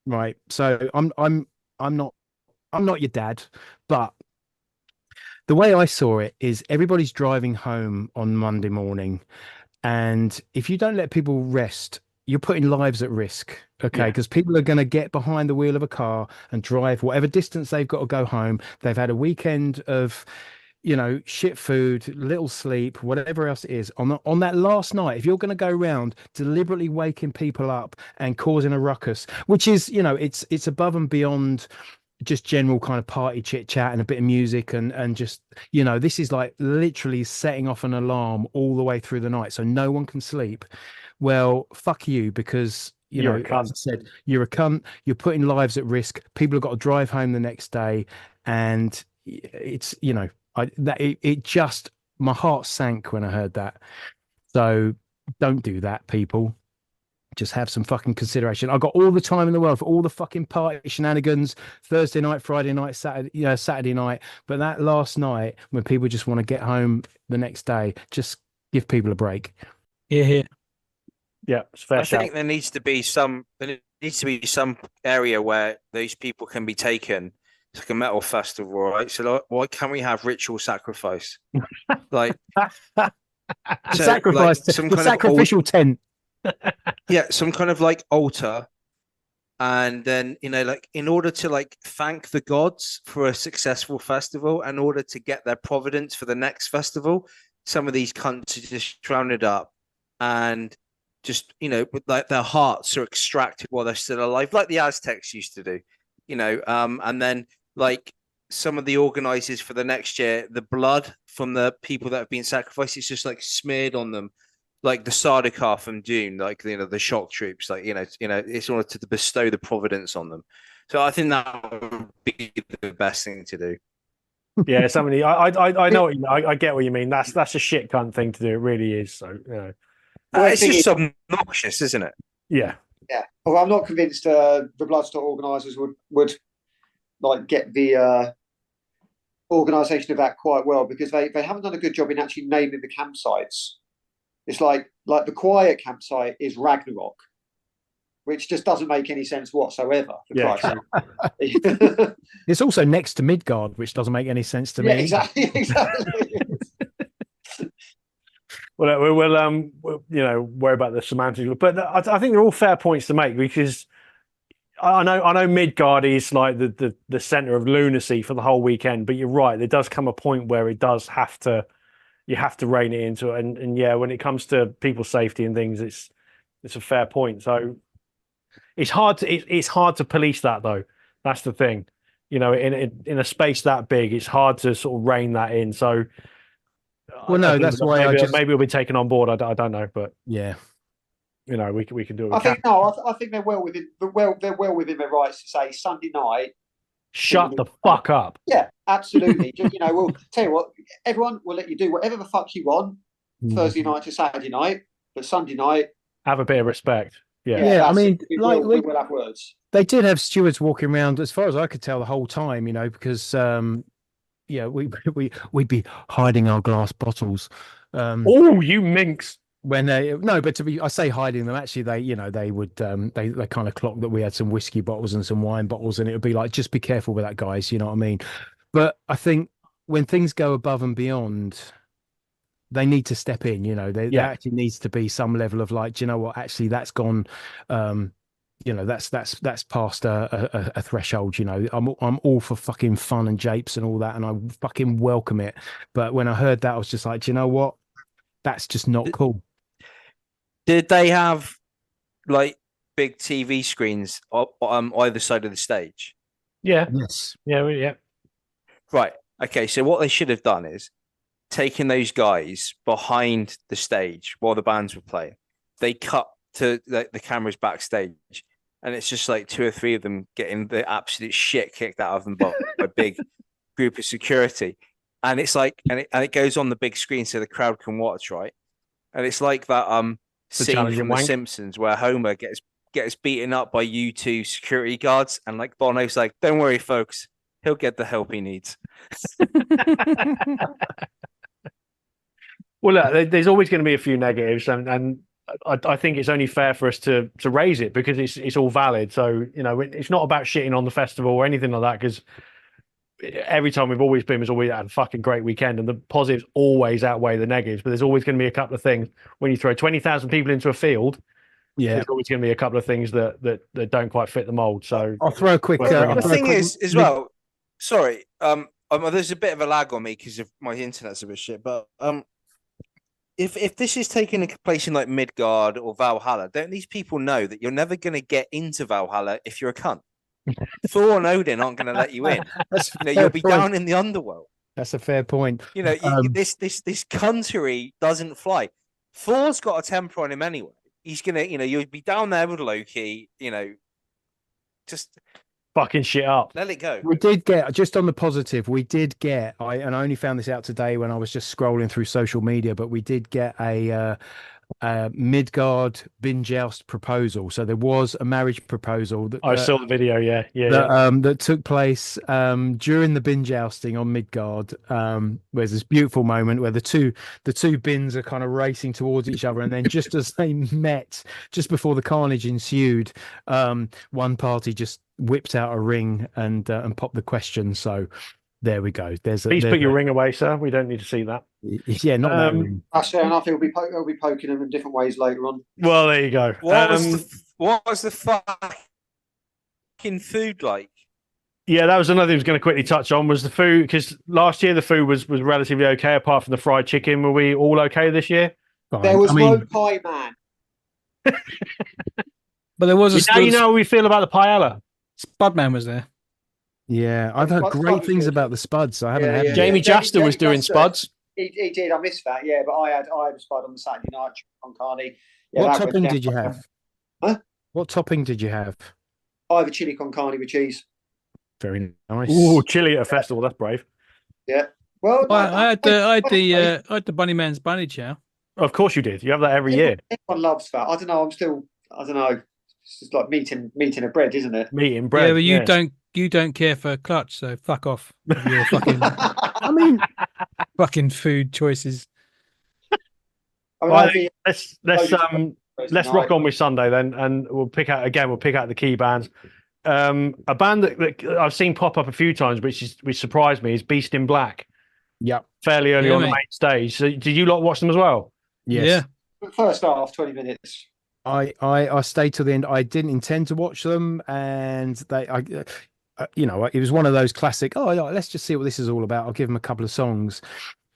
right? So I'm not your dad, but the way I saw it is everybody's driving home on Monday morning, and if you don't let people rest, you're putting lives at risk. Okay, because people are going to get behind the wheel of a car and drive whatever distance they've got to go home. They've had a weekend of shit food, little sleep, whatever else it is. On that last night, if you're going to go around deliberately waking people up and causing a ruckus, which is, it's above and beyond just general kind of party chit chat and a bit of music and just, this is like literally setting off an alarm all the way through the night so no one can sleep. Well, fuck you, because you're a cunt. As I said, you're a cunt. You're putting lives at risk. People have got to drive home the next day, and it's my heart sank when I heard that. So don't do that, people. Just have some fucking consideration. I've got all the time in the world for all the fucking party shenanigans, Thursday night, Friday night, Saturday night. But that last night, when people just want to get home the next day, just give people a break. Yeah. It's fair. I think there needs to be some area where those people can be taken. It's like a metal festival, right? So why can't we have ritual sacrifice? Like sacrifice, some kind sacrificial tent. Yeah, some kind of like altar, and then in order to thank the gods for a successful festival, in order to get their providence for the next festival, some of these cunts are just rounded up and just their hearts are extracted while they're still alive, like the Aztecs used to do, and then some of the organizers for the next year, the blood from the people that have been sacrificed is just smeared on them, like the Sardaukar from Dune, the shock troops, it's in order to bestow the providence on them. So I think that would be the best thing to do. Yeah, somebody, I know what you mean. I get what you mean. That's a shit cunt thing to do. It really is. So it's just obnoxious, isn't it? Yeah. Well, I'm not convinced the Bloodstock organisers would like get the organisation of that quite well, because they haven't done a good job in actually naming the campsites. It's like the quiet campsite is Ragnarok, which just doesn't make any sense whatsoever. For Christ's sake. It's also next to Midgard, which doesn't make any sense to me. Exactly. Well, we'll worry about the semantics, but I think they're all fair points to make, because I know Midgard is like the center of lunacy for the whole weekend, but you're right, there does come a point where it does have to, you have to rein it into it, and yeah, when it comes to people's safety and things, it's a fair point. So it's hard to police that, though. That's the thing, in a space that big, it's hard to sort of rein that in. So. Well, no, that's why maybe it'll be taken on board. I don't know, but yeah, we can do it. I think they're well within their rights to say Sunday night. Shut the fuck up. Yeah, absolutely. We'll tell you what, everyone will let you do whatever the fuck you want Thursday night to Saturday night, but Sunday night, have a bit of respect. Yeah. I mean, we will have words. They did have stewards walking around, as far as I could tell, the whole time. Because. We'd be hiding our glass bottles. Oh, you minx! I say hiding them. Actually, they would they kind of clocked that we had some whiskey bottles and some wine bottles, and it would be like, just be careful with that, guys. You know what I mean? But I think when things go above and beyond, they need to step in. There actually needs to be some level of like, do you know what? Actually, that's gone. That's past a threshold. I'm all for fucking fun and japes and all that, and I fucking welcome it. But when I heard that, I was just like, do you know what? That's just not cool. Did they have like big TV screens on either side of the stage? Yeah. Yes. Yeah. Right. Okay. So what they should have done is taken those guys behind the stage while the bands were playing. They cut to the cameras backstage, and it's just like 2 or 3 of them getting the absolute shit kicked out of them by a big group of security. And it's like, and it goes on the big screen so the crowd can watch, right? And it's like that scene from The Simpsons where Homer gets beaten up by U2 security guards, and like Bono's like, don't worry, folks, he'll get the help he needs. Well, look, there's always going to be a few negatives, and I think it's only fair for us to raise it, because it's all valid. So it's not about shitting on the festival or anything like that, because every time we've always had a fucking great weekend, and the positives always outweigh the negatives. But there's always going to be a couple of things when you throw 20,000 people into a field. Yeah, there's always going to be a couple of things that don't quite fit the mold. So I'll throw a quick. The thing is, as well. Sorry, there's a bit of a lag on me because of my internet's a bit shit, but If this is taking place in like Midgard or Valhalla, don't these people know that you're never going to get into Valhalla if you're a cunt? Thor and Odin aren't going to let you in. You'll be down in the underworld. That's a fair point. This cuntery doesn't fly. Thor's got a temper on him anyway. He's gonna, you'll be down there with Loki. Just fucking shit up. Let it go. We did get, just on the positive, I only found this out today when I was just scrolling through social media, but we did get a Midgard bin joust proposal. So there was a marriage proposal that I saw the video. That took place during the bin jousting on Midgard. Where's this beautiful moment where the two bins are kind of racing towards each other, and then just as they met, just before the carnage ensued, one party just whipped out a ring and popped the question. So there we go. Please put your ring away, sir. We don't need to see that. Yeah, not that ring. That's fair enough. He'll be poking them in different ways later on. Well, there you go. What was the fucking food like? Yeah, that was another thing I was going to quickly touch on, was the food, because last year the food was relatively okay, apart from the fried chicken. Were we all okay this year? Fine. There was no pie man. But there was now you know how we feel about the paella. Spudman was there. Yeah, I've heard great things about the spuds. I haven't had Jamie Jaster was doing spuds. He did. I missed that. Yeah, but I had a spud on the Saturday night on Carney. Yeah, what topping did you have? Huh? What topping did you have? I had a chili con carne with cheese. Very nice. Ooh, chili at a festival. That's brave. Yeah. Well, I had the Bunny Man's bunny chow. Of course you did. You have that every year. Everyone loves that. I don't know. It's just like meat and bread, isn't it? Meat and bread. Yeah, but you don't care for Clutch, so fuck off with your fucking I mean, fucking food choices. I mean, Well, I'll be let's rock on with Sunday then, and we'll pick out the key bands. A band that I've seen pop up a few times, which surprised me, is Beast in Black. yeah, Fairly early Yeah, on the mate. main stage. So did you lot watch them as well? yes. Yeah. first half, 20 minutes. I stayed till the end. I didn't intend to watch them, and it was one of those classic. Oh, yeah, let's just see what this is all about. I'll give them a couple of songs,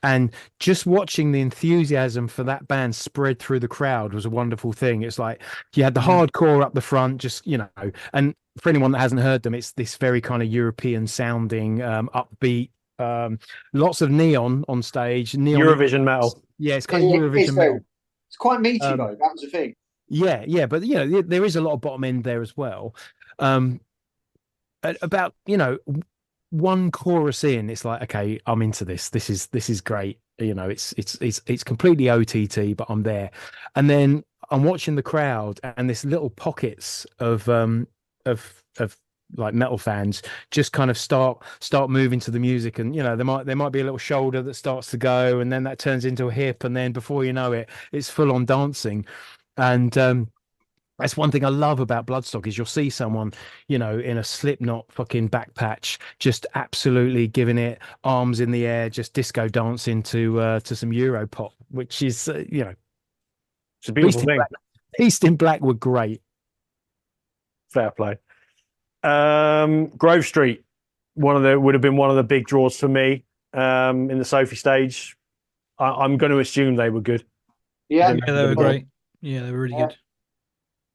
and just watching the enthusiasm for that band spread through the crowd was a wonderful thing. It's like you had the hardcore up the front, just and for anyone that hasn't heard them, it's this very kind of European sounding, upbeat. Lots of neon on stage. Eurovision metal. Yeah, it's kind of Eurovision metal. It's quite meaty though. That was the thing. Yeah, but there is a lot of bottom end there as well. About one chorus in, it's like, okay, I'm into this. This is great. It's completely OTT, but I'm there. And then I'm watching the crowd, and this little pockets of like metal fans just kind of start moving to the music, and there might be a little shoulder that starts to go, and then that turns into a hip, and then before you know it, it's full on dancing. And that's one thing I love about Bloodstock is you'll see someone, in a Slipknot fucking back patch, just absolutely giving it arms in the air, just disco dancing to some Euro pop, which is It's a beautiful thing. Beast in Black were great. Fair play. Grove Street, would have been one of the big draws for me in the Sophie stage. I'm going to assume they were good. Yeah, They were great. Yeah, they were really good.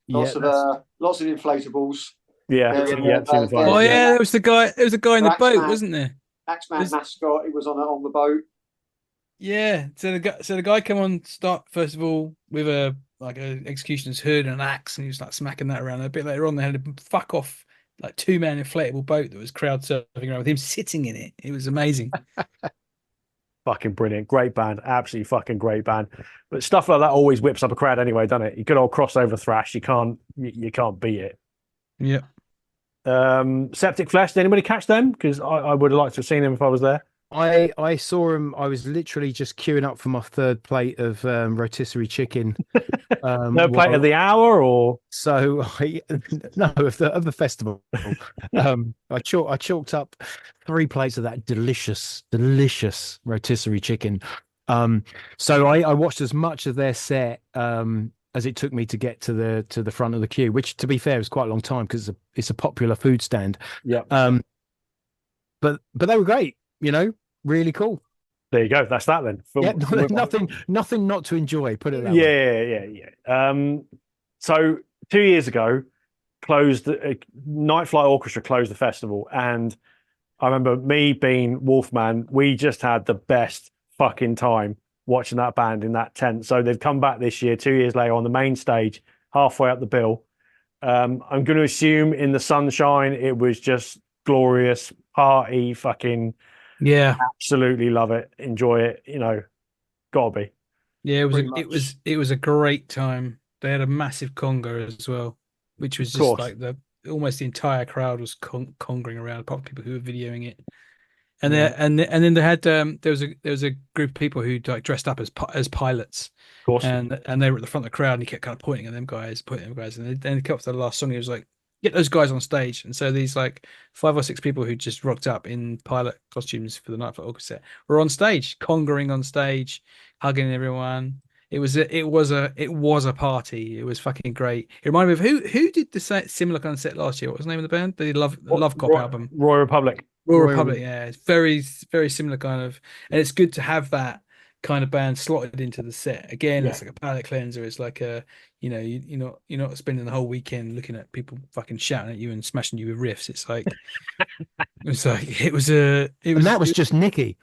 Lots of inflatables. Yeah, Oh yeah, there was the guy. There was a guy in the boat, wasn't there? Axeman mascot. He was on the boat. Yeah. So the guy came on start first of all with a executioner's hood and an axe, and he was like smacking that around. A bit later on, they had a fuck off like 2-man inflatable boat that was crowd surfing around with him sitting in it. It was amazing. Fucking brilliant. Great band. Absolutely fucking great band. But stuff like that always whips up a crowd anyway, doesn't it? You good old crossover thrash. You can't beat it. Yeah. Septic Flesh. Did anybody catch them? Because I would have liked to have seen them if I was there. I saw him. I was literally just queuing up for my third plate of rotisserie chicken. No plate of the hour, or so of the festival. I chalked up 3 plates of that delicious rotisserie chicken. So I watched as much of their set as it took me to get to the front of the queue, which, to be fair, is quite a long time because it's a popular food stand. Yeah. But they were great. Really cool. There you go. That's that then. Nothing not to enjoy. Put it that way. Yeah. So 2 years ago, Night Flight Orchestra closed the festival, and I remember me being Wolfman. We just had the best fucking time watching that band in that tent. So they've come back this year, 2 years later, on the main stage, halfway up the bill. I'm going to assume in the sunshine, it was just glorious party, fucking. Yeah, absolutely love it, enjoy it. Gotta be. Yeah, it was a great time. They had a massive conga as well, which was just like almost the entire crowd was congering around, apart from people who were videoing it. And then they had there was a group of people who like dressed up as pilots, of course, and they were at the front of the crowd, and he kept kind of pointing at them guys, and then he cut off the last song. He was like, "Get those guys on stage." And so these like 5 or 6 people who just rocked up in pilot costumes for the Night Flight Orchestra were on stage, congering on stage, hugging everyone. It was a party. It was fucking great. It reminded me of who did the similar kind of set last year. What was the name of the band? The Love Cop album. Royal Republic. Royal Republic. Yeah, it's very very similar kind of, and it's good to have that kind of band slotted into the set. Again, it's like a palate cleanser. It's like you're not spending the whole weekend looking at people fucking shouting at you and smashing you with riffs. It's like and that was just Nicky.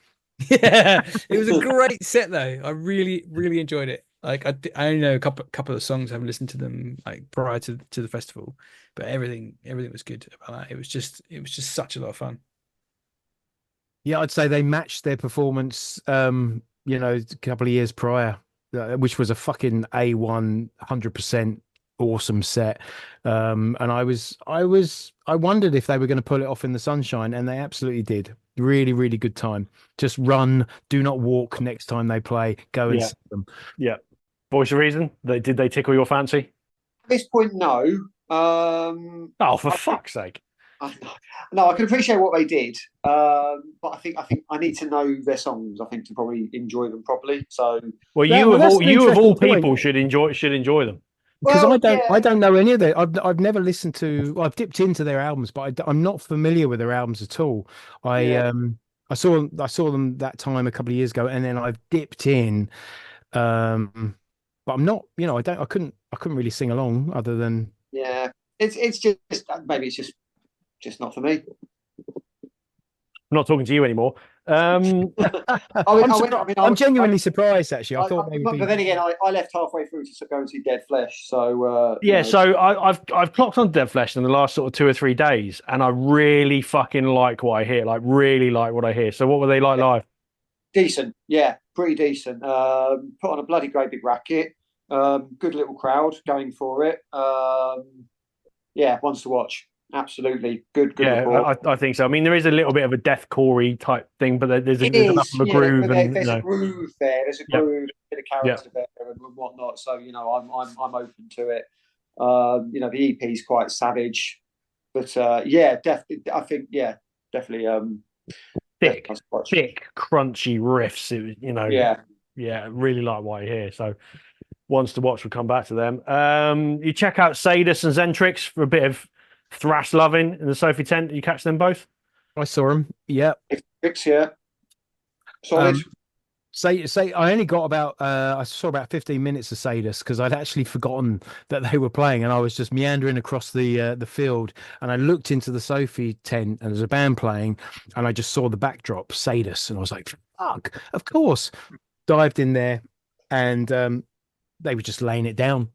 Yeah, it was a great set though. I really really enjoyed it. Like I only know a couple of songs. I haven't listened to them like prior to the festival, but everything was good about that. It was just such a lot of fun. Yeah, I'd say they matched their performance a couple of years prior, which was a fucking A1 100% awesome set. And I wondered if they were going to pull it off in the sunshine, and they absolutely did. Really, really good time. Just run, do not walk next time they play. Go and see them. Yeah. Voice of Reason. Did they tickle your fancy? At this point, no. Oh, for fuck's sake! No, I can appreciate what they did, but I think I need to know their songs. I think to probably enjoy them properly. So, well, you of all people should enjoy them. Because I don't know any of their. I've never listened to. I've dipped into their albums, but I'm not familiar with their albums at all. I saw them that time a couple of years ago, and then I've dipped in. But I'm not. I couldn't really sing along other than. Yeah, it's just maybe it's just not for me. I'm not talking to you anymore. I'm genuinely surprised, actually. I thought maybe. But then again, I left halfway through to go and see Dead Flesh. So so I've clocked on Dead Flesh in the last sort of 2 or 3 days, and I really fucking like what I hear. Like, really like what I hear. So, what were they like live? Decent, yeah, pretty decent. Put on a bloody great big racket. Good little crowd going for it. Yeah, ones to watch. Absolutely good. Yeah, I think so. I mean, there is a little bit of a deathcore type thing, but there's enough of a groove. There's a groove there. There's a groove, a bit of character there, and whatnot. So I'm open to it. The EP is quite savage, but definitely. I think definitely. Thick, crunchy riffs. Really like what I hear. So ones to watch. We'll come back to them. You check out Sadus and Zentrix for a bit of thrash loving in the Sophie tent. Did you catch them both? I saw them. Yeah. Solid. Say I only got about I saw about 15 minutes of Sadus because I'd actually forgotten that they were playing, and I was just meandering across the field, and I looked into the Sophie tent and there's a band playing, and I just saw the backdrop Sadus, and I was like, fuck, of course. Dived in there, and they were just laying it down,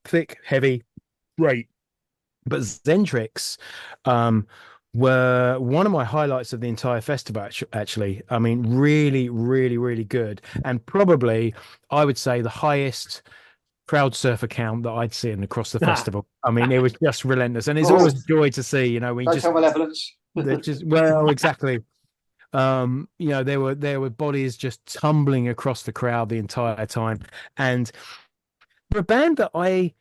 thick, heavy, great. But Zentrix were one of my highlights of the entire festival, actually. I mean, really, really, really good. And probably, I would say, the highest crowd surfer count that I'd seen across the festival. I mean, it was just relentless. And it's always a joy to see, when Don't tell malevolence. Well, exactly. There were bodies just tumbling across the crowd the entire time. And for a band that I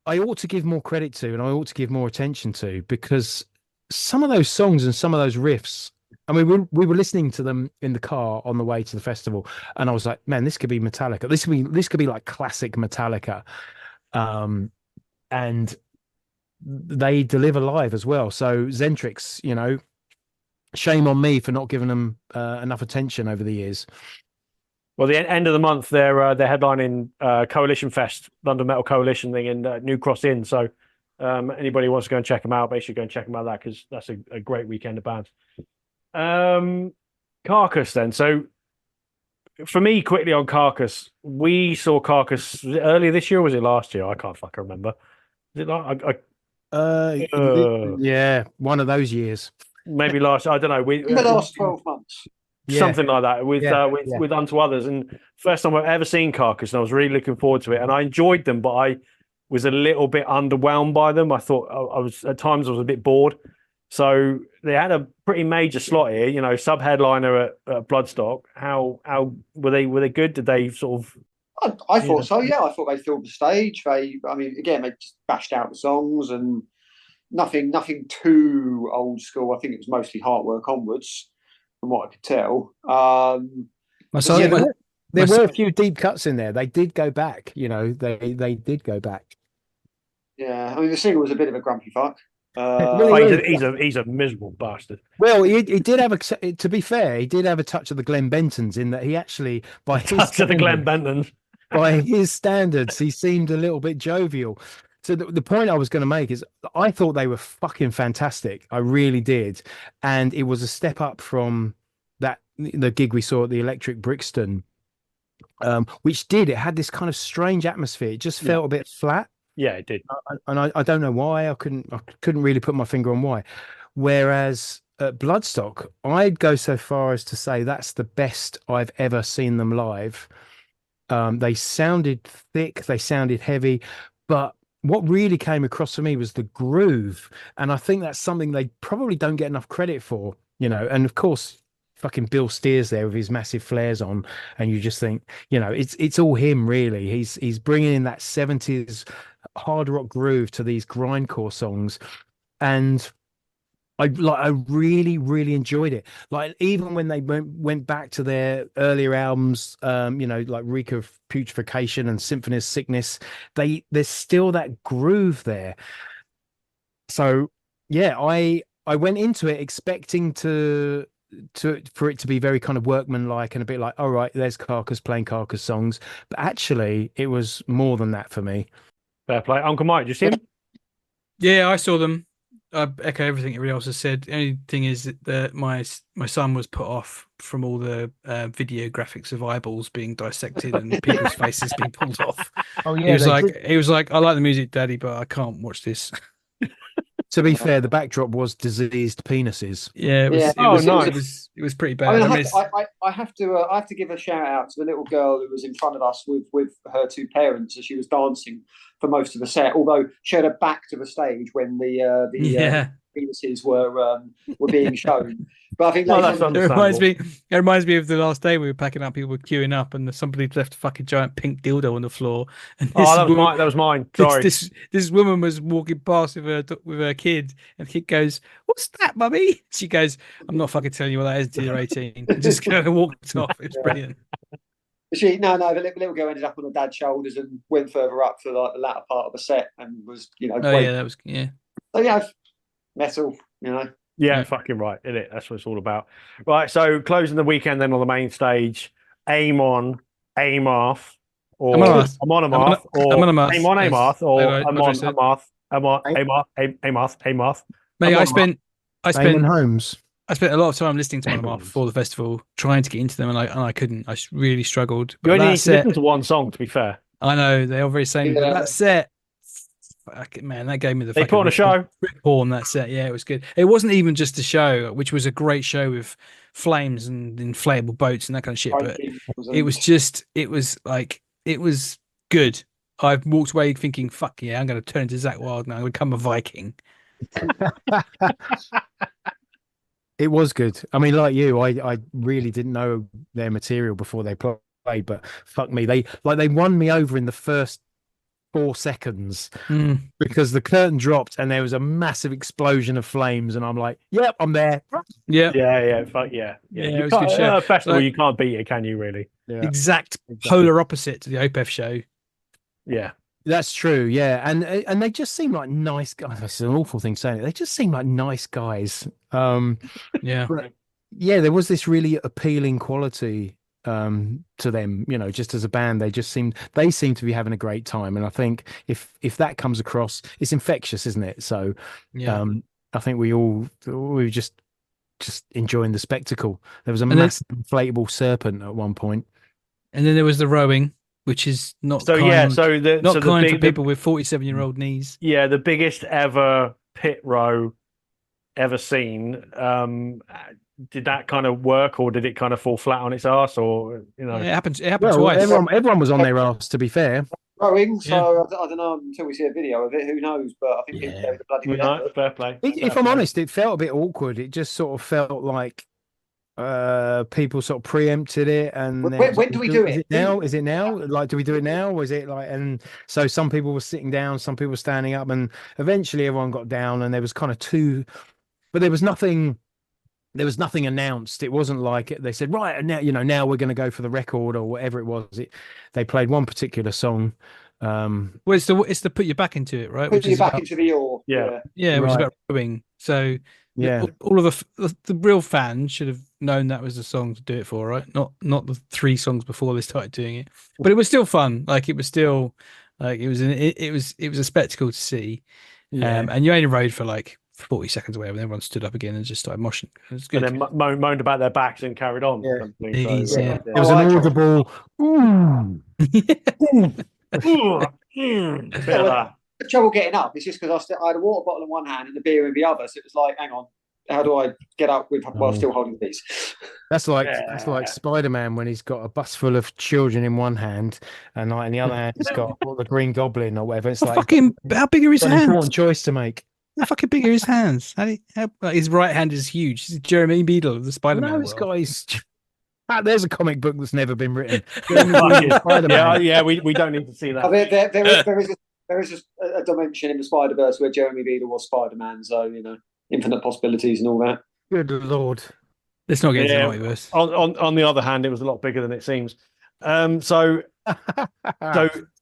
ought to give more credit to, and I ought to give more attention to, because some of those songs and some of those riffs, I mean, we were listening to them in the car on the way to the festival, and I was like, man, this could be Metallica. This could be like classic Metallica. And they deliver live as well. So Zentrix, shame on me for not giving them enough attention over the years. Well, the end of the month, they're headlining Coalition Fest, London Metal Coalition thing in New Cross Inn. So anybody who wants to go and check them out, basically go and check them out that, because that's a great weekend of bands. Carcass then. So for me, quickly on Carcass, we saw Carcass earlier this year, or was it last year? I can't fucking remember. Is it yeah, one of those years. Maybe last, I don't know. In the last 12 months. Something like that with Unto Others, and first time I've ever seen Carcass, and I was really looking forward to it, and I enjoyed them, but I was a little bit underwhelmed by them. I thought I was at times a bit bored. So they had a pretty major slot here, sub headliner at Bloodstock. How were they good? Did they sort of? I thought so. Yeah, I thought they filled the stage. They just bashed out the songs and nothing too old school. I think it was mostly hard work onwards, from what I could tell. There were a few deep cuts in there. They did go back, they did go back. Yeah, I mean, the singer was a bit of a grumpy fuck. He's a miserable bastard. Well, he did have to be fair, he did have a touch of the Glenn Bentons in that he actually, by his standards, he seemed a little bit jovial. So the point I was going to make is I thought they were fucking fantastic. I really did. And it was a step up from the gig we saw at the Electric Brixton, which it had this kind of strange atmosphere. It just felt a bit flat. Yeah, it did. And I don't know why. I couldn't really put my finger on why. Whereas at Bloodstock, I'd go so far as to say that's the best I've ever seen them live. They sounded thick, they sounded heavy, but what really came across for me was the groove. And I think that's something they probably don't get enough credit for, and of course, fucking Bill Steers there with his massive flares on, and you just think, it's all him really. He's bringing in that 70s hard rock groove to these grindcore songs, and I really, really enjoyed it. Like even when they went back to their earlier albums, like Reek of Putrefaction and Symphony of Sickness, there's still that groove there. So yeah, I went into it expecting for it to be very kind of workmanlike and a bit like, all right, there's Carcass playing Carcass songs, but actually it was more than that for me. Fair play. Uncle Mike, did you see him? Yeah, I saw them. I echo everything everybody else has said. The only thing is that my son was put off from all the video graphics of eyeballs being dissected and people's faces being pulled off. Oh yeah, he was like, I like the music, Daddy, but I can't watch this. To be fair, the backdrop was diseased penises. Yeah, it was pretty bad. I have to give a shout out to the little girl who was in front of us with her two parents as she was dancing for most of the set. Although she had her back to the stage when the penises were being shown. But I think it reminds me of the last day we were packing up. People were queuing up, and somebody left a fucking giant pink dildo on the floor. And that was mine. Sorry, this woman was walking past with her kid, and the kid goes, "What's that, mummy?" She goes, "I'm not fucking telling you what that is until you're 18." And just kind of walked off. It was brilliant. The little girl ended up on her dad's shoulders and went further up for like the latter part of the set and was, So yeah, metal, Yeah, fucking right, isn't it? That's what it's all about. Right, so closing the weekend then on the main stage, Aim On, Aim Off, or Amon Amarth, or Aim On, Aim Off, or Amon Amarth, Aim Off, Aim Off. Mate, I spent Holmes. I spent a lot of time listening to them before the festival, trying to get into them, and I couldn't. I really struggled. But you only need to listen to one song, to be fair. I know they are very same, but that set, man, that gave me the. They put on a show. On that set, yeah, it was good. It wasn't even just a show, which was a great show with flames and inflatable boats and that kind of shit. But it was good. I walked away thinking, "Fuck yeah, I'm going to turn into Zakk Wylde now. I'm going to become a Viking." It was good. I mean, like you, I really didn't know their material before they played, but fuck me, they won me over in the first 4 seconds because the curtain dropped and there was a massive explosion of flames, and I'm like, "Yep, I'm there." Yeah, fuck yeah. It was a good show. Festival, you can't beat it, can you? Really? Yeah. Exact polar opposite to the OPEF show. Yeah. That's true, yeah, and they just seem like nice guys. It's an awful thing saying it. They just seem like nice guys. But yeah, there was this really appealing quality to them. Just as a band, they seem to be having a great time. And I think if that comes across, it's infectious, isn't it? So I think we were just enjoying the spectacle. There was a massive inflatable serpent at one point, and then there was the rowing, which is not kind for people with 47-year-old knees. Yeah, the biggest ever pit row ever seen. Did that kind of work, or did it kind of fall flat on its ass, or it happened twice. Everyone was on their ass, to be fair. Rowing, so I don't know until we see a video of it. Who knows? But I think it gave a bloody good effort. Fair play. If I'm honest, it felt a bit awkward. It just sort of felt like people sort of preempted it. And when do we do it? Is it now? Like, do we do it now? Or is it like? And so some people were sitting down, some people were standing up, and eventually everyone got down. And there was kind of but there was nothing. There was nothing announced. It wasn't like they said, right, now now we're going to go for the record or whatever it was. They played one particular song. Well, it's the put you back into it, right? Put you back into the oar. Yeah, which is about rowing. So all of the real fans should have known that was the song to do it for, right? Not the 3 songs before they started doing it. But it was still fun. Like it was still like it was a spectacle to see. Yeah. And you only rode for like 40 seconds or whatever, and everyone stood up again and just started moshing. It was good. And then moaned about their backs and carried on. Yeah. It was an audible the trouble getting up is just because I had a water bottle in one hand and the beer in the other, so it was like, hang on, get up with while still holding these? That's like Spider-Man when he's got a bus full of children in one hand, and like in the other hand he's got the Green Goblin or whatever. It's like how big are his an hands? important choice to make. How fucking big are his hands? His right hand is huge. He's Jeremy Beadle of the Spider-Man. No, this guy's. There's a comic book that's never been written. Yeah, we don't need to see that. I mean, there is a dimension in the Spider-Verse where Jeremy Beadle was Spider-Man, so infinite possibilities and all that. Good Lord. Let's not get into the multiverse. On the other hand, it was a lot bigger than it seems. So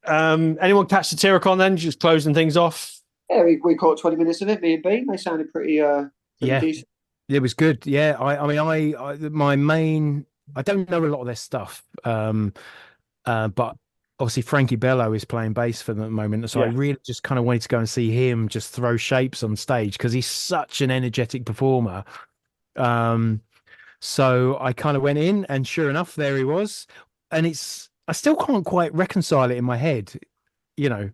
anyone catch the Tyricon then? Just closing things off. Yeah, we caught 20 minutes of it. Me and Bean, they sounded pretty decent. It was good. Yeah, I don't know a lot of their stuff, but obviously Frankie Bello is playing bass for them at the moment, so I really just kind of wanted to go and see him just throw shapes on stage because he's such an energetic performer. So I kind of went in, and sure enough, there he was. And I still can't quite reconcile it in my head.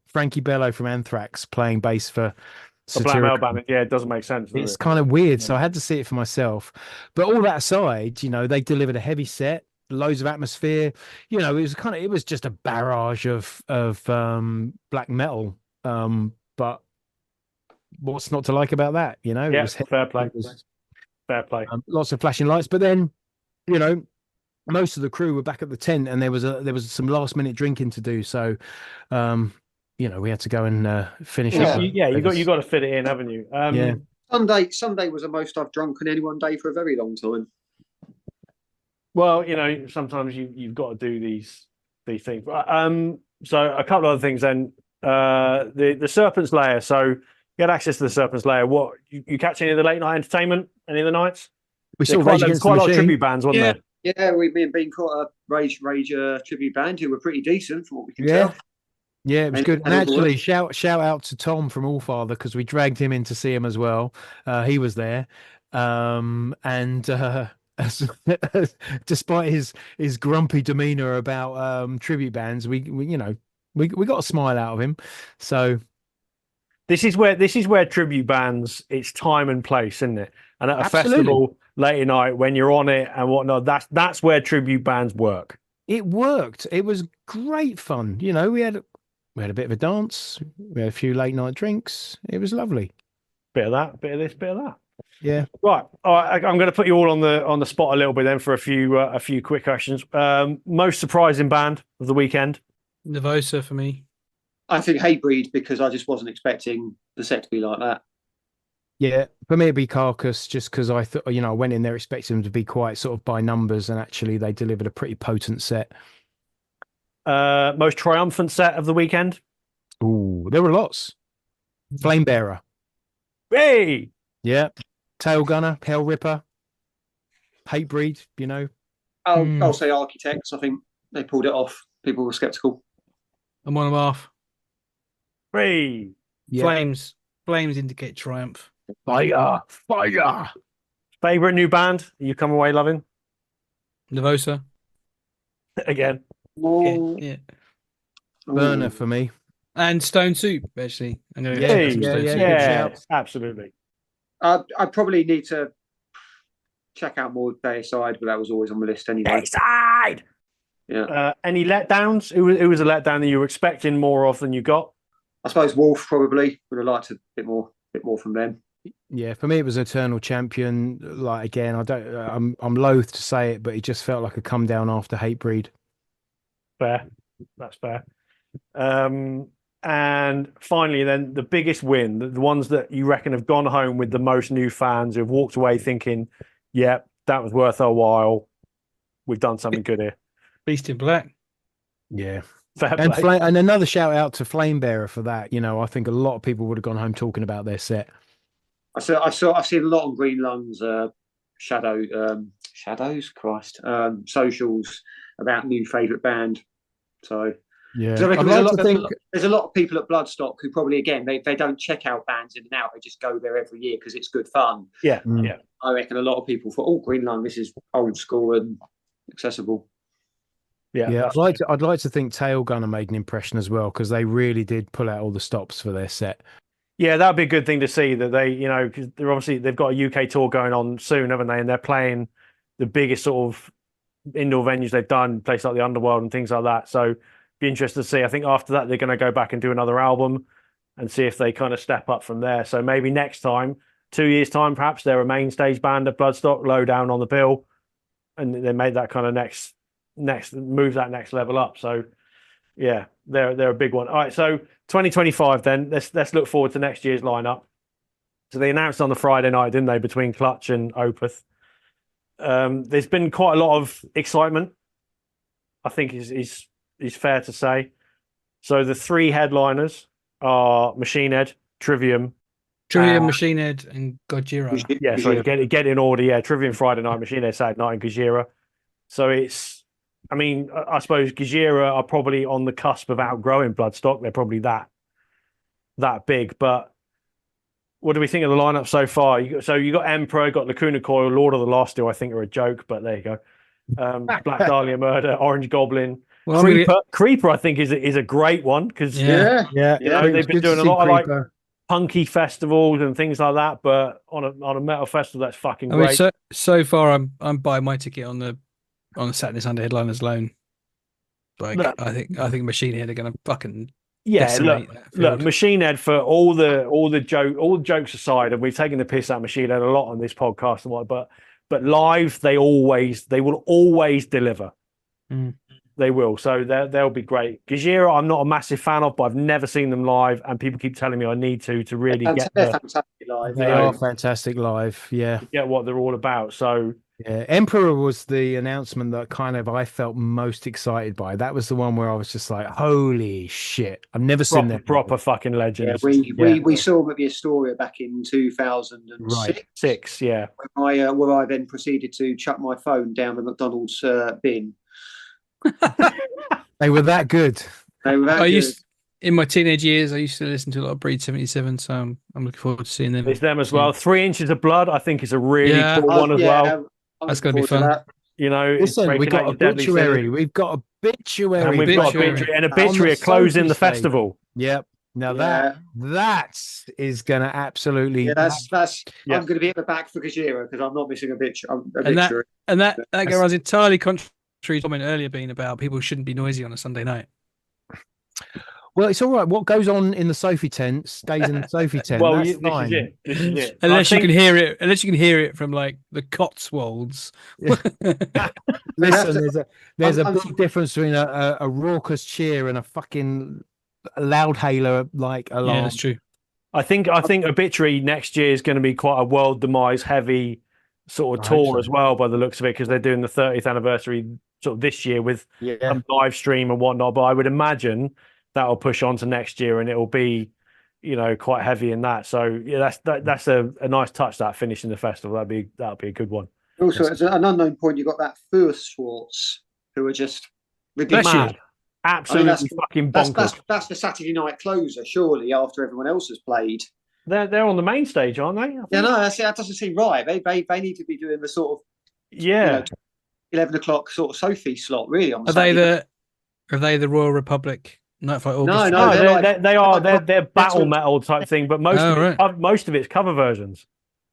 Frankie Bello from Anthrax playing bass for a black metal band. Yeah, it doesn't make sense. It's kind of weird. So I had to see it for myself. But all that aside, they delivered a heavy set, loads of atmosphere. It was just a barrage of black metal. But what's not to like about that? It was fair play. Fair play. Lots of flashing lights, but then, most of the crew were back at the tent, and there was some last minute drinking to do. So, we had to go and finish up. You got to fit it in, haven't you? Sunday was the most I've drunk on any one day for a very long time. Well, sometimes you've got to do these things. So a couple of other things then. The Serpent's Lair. So you had access to the Serpent's Lair. What you catch any of the late night entertainment? Any of the nights? We saw quite a lot of tribute bands, wasn't there? Yeah, me and Bean caught a Rage tribute band who were pretty decent from what we can tell. Yeah, it was good. And actually, shout out to Tom from Allfather, because we dragged him in to see him as well. He was there, and despite his grumpy demeanor about tribute bands, we got a smile out of him. So this is where tribute bands, it's time and place, isn't it? And at a festival late at night when you're on it and whatnot, that's where tribute bands work. It worked. It was great fun. We had a bit of a dance. We had a few late night drinks. It was lovely. Bit of that, bit of this, bit of that. Yeah. Right. All right. I'm going to put you all on the spot a little bit then for a few quick questions. Most surprising band of the weekend? Nervosa for me. I think Hatebreed, because I just wasn't expecting the set to be like that. Yeah, for me it'd be Carcass, just because I thought, I went in there expecting them to be quite sort of by numbers, and actually they delivered a pretty potent set. Most triumphant set of the weekend? Ooh, there were lots. Flamebearer. Hey! Yeah. Tail Gunner, Hell Ripper, Hatebreed, I'll say Architects. I think they pulled it off. People were sceptical. I'm 1.5. Hey! Yeah. Flames indicate triumph. Fire! Favorite new band you come away loving? Nervosa. Again. Yeah. Burner for me. And Stone Soup, actually. I'm going to absolutely. I probably need to check out more Dayside, but that was always on the list anyway. Dayside! Yeah. Any letdowns? Who was a letdown that you were expecting more of than you got? I suppose Wolf probably would have liked a bit more from them. Yeah, for me it was Eternal Champion. Like again, I'm loath to say it, but it just felt like a come down after Hatebreed. Fair, that's fair. And finally, then the biggest win, the ones that you reckon have gone home with the most new fans who've walked away thinking, "Yeah, that was worth our while. We've done something good here." Beast in Black. Yeah. And another shout out to Flamebearer for that. I think a lot of people would have gone home talking about their set. I've seen a lot on Green Lungs, Shadows, Christ, socials about new favourite band. So yeah, there's a lot of people at Bloodstock who probably, again, they don't check out bands in and out. They just go there every year because it's good fun. Yeah. I reckon a lot of people thought, Green Lung, this is old school and accessible. Yeah. I'd like to think Tail Gunner made an impression as well, because they really did pull out all the stops for their set. Yeah, that'd be a good thing to see that they, because they've got a UK tour going on soon, haven't they? And they're playing the biggest sort of indoor venues they've done, places like the Underworld and things like that. So be interested to see. I think after that they're going to go back and do another album and see if they kind of step up from there. So maybe next time, 2 years time, perhaps they're a main stage band at Bloodstock, low down on the bill, and they made that kind of next move, that next level up. So yeah, they're a big one. All right, so 2025 then. Let's look forward to next year's lineup. So they announced on the Friday night, didn't they, between Clutch and Opeth. There's been quite a lot of excitement, I think is fair to say. So the 3 headliners are Machine Head, Trivium, Machine Head, and Gojira. Yeah, sorry, get in order. Yeah, Trivium Friday night, Machine Head Saturday night, and Gojira. So I suppose Gojira are probably on the cusp of outgrowing Bloodstock. They're probably that big. But what do we think of the lineup so far? You got Emperor, got Lacuna Coil, Lord of the Lost, who I think are a joke, but there you go. Black Dahlia Murder, Orange Goblin, Creeper. I think is a great one because they've been doing a lot of like punky festivals and things like that. But on a metal festival, that's fucking great. So far, I'm buying my ticket on the Saturday Sunday headliners alone. Like I think Machine Head are going to fucking look, Machine Head, for all the jokes aside, and we've taken the piss out of Machine Head a lot on this podcast and what, but live they will always deliver. They will, so they'll be great. Gojira, I'm not a massive fan of, but I've never seen them live, and people keep telling me I need to really get. They're fantastic live. They are fantastic live. Yeah, get what they're all about. So yeah, Emperor was the announcement that kind of I felt most excited by. That was the one where I was just like, "Holy shit!" I've never seen that. Proper fucking legends. Yeah, we saw them at the Astoria back in 2006. Six, yeah. Where I then proceeded to chuck my phone down the McDonald's bin. They were that good. In my teenage years, I used to listen to a lot of Breed 77, so I'm looking forward to seeing them. It's them as well. 3 Inches of Blood, I think, is a really cool one as well. That's going to be fun. Listen, we've got Obituary. We've got Obituary. And we've got Obituary closing the festival. Yep. Now that is going to absolutely. Yeah, that's. I'm going to be at the back for Gojira because I'm not missing Obituary. And that goes entirely contrary to comment earlier being about people shouldn't be noisy on a Sunday night. Well, it's all right. What goes on in the Sophie tent stays in the Sophie tent. Well, that's fine. This is it. Unless you can hear it from like the Cotswolds. Listen, there's a big difference between a raucous cheer and a fucking loud hailer like alarm. Yeah, that's true. I think Obituary next year is going to be quite a world demise heavy sort of tour as well, by the looks of it, because they're doing the 30th anniversary sort of this year with some live stream and whatnot. But I would imagine that'll push on to next year, and it'll be, quite heavy in that. So yeah, that's a nice touch, that finishing the festival. That'll be a good one. Also, as an unknown point, you got that Furst Schwartz, who are just ridiculous. Absolutely fucking bonkers. That's the Saturday night closer, surely, after everyone else has played. They're on the main stage, aren't they? Yeah, no, that doesn't seem right. They need to be doing the sort of 11 o'clock sort of Sophie slot, really. Are they the Royal Republic Nightfight August? No, they're battle metal type thing, but most of it's cover versions.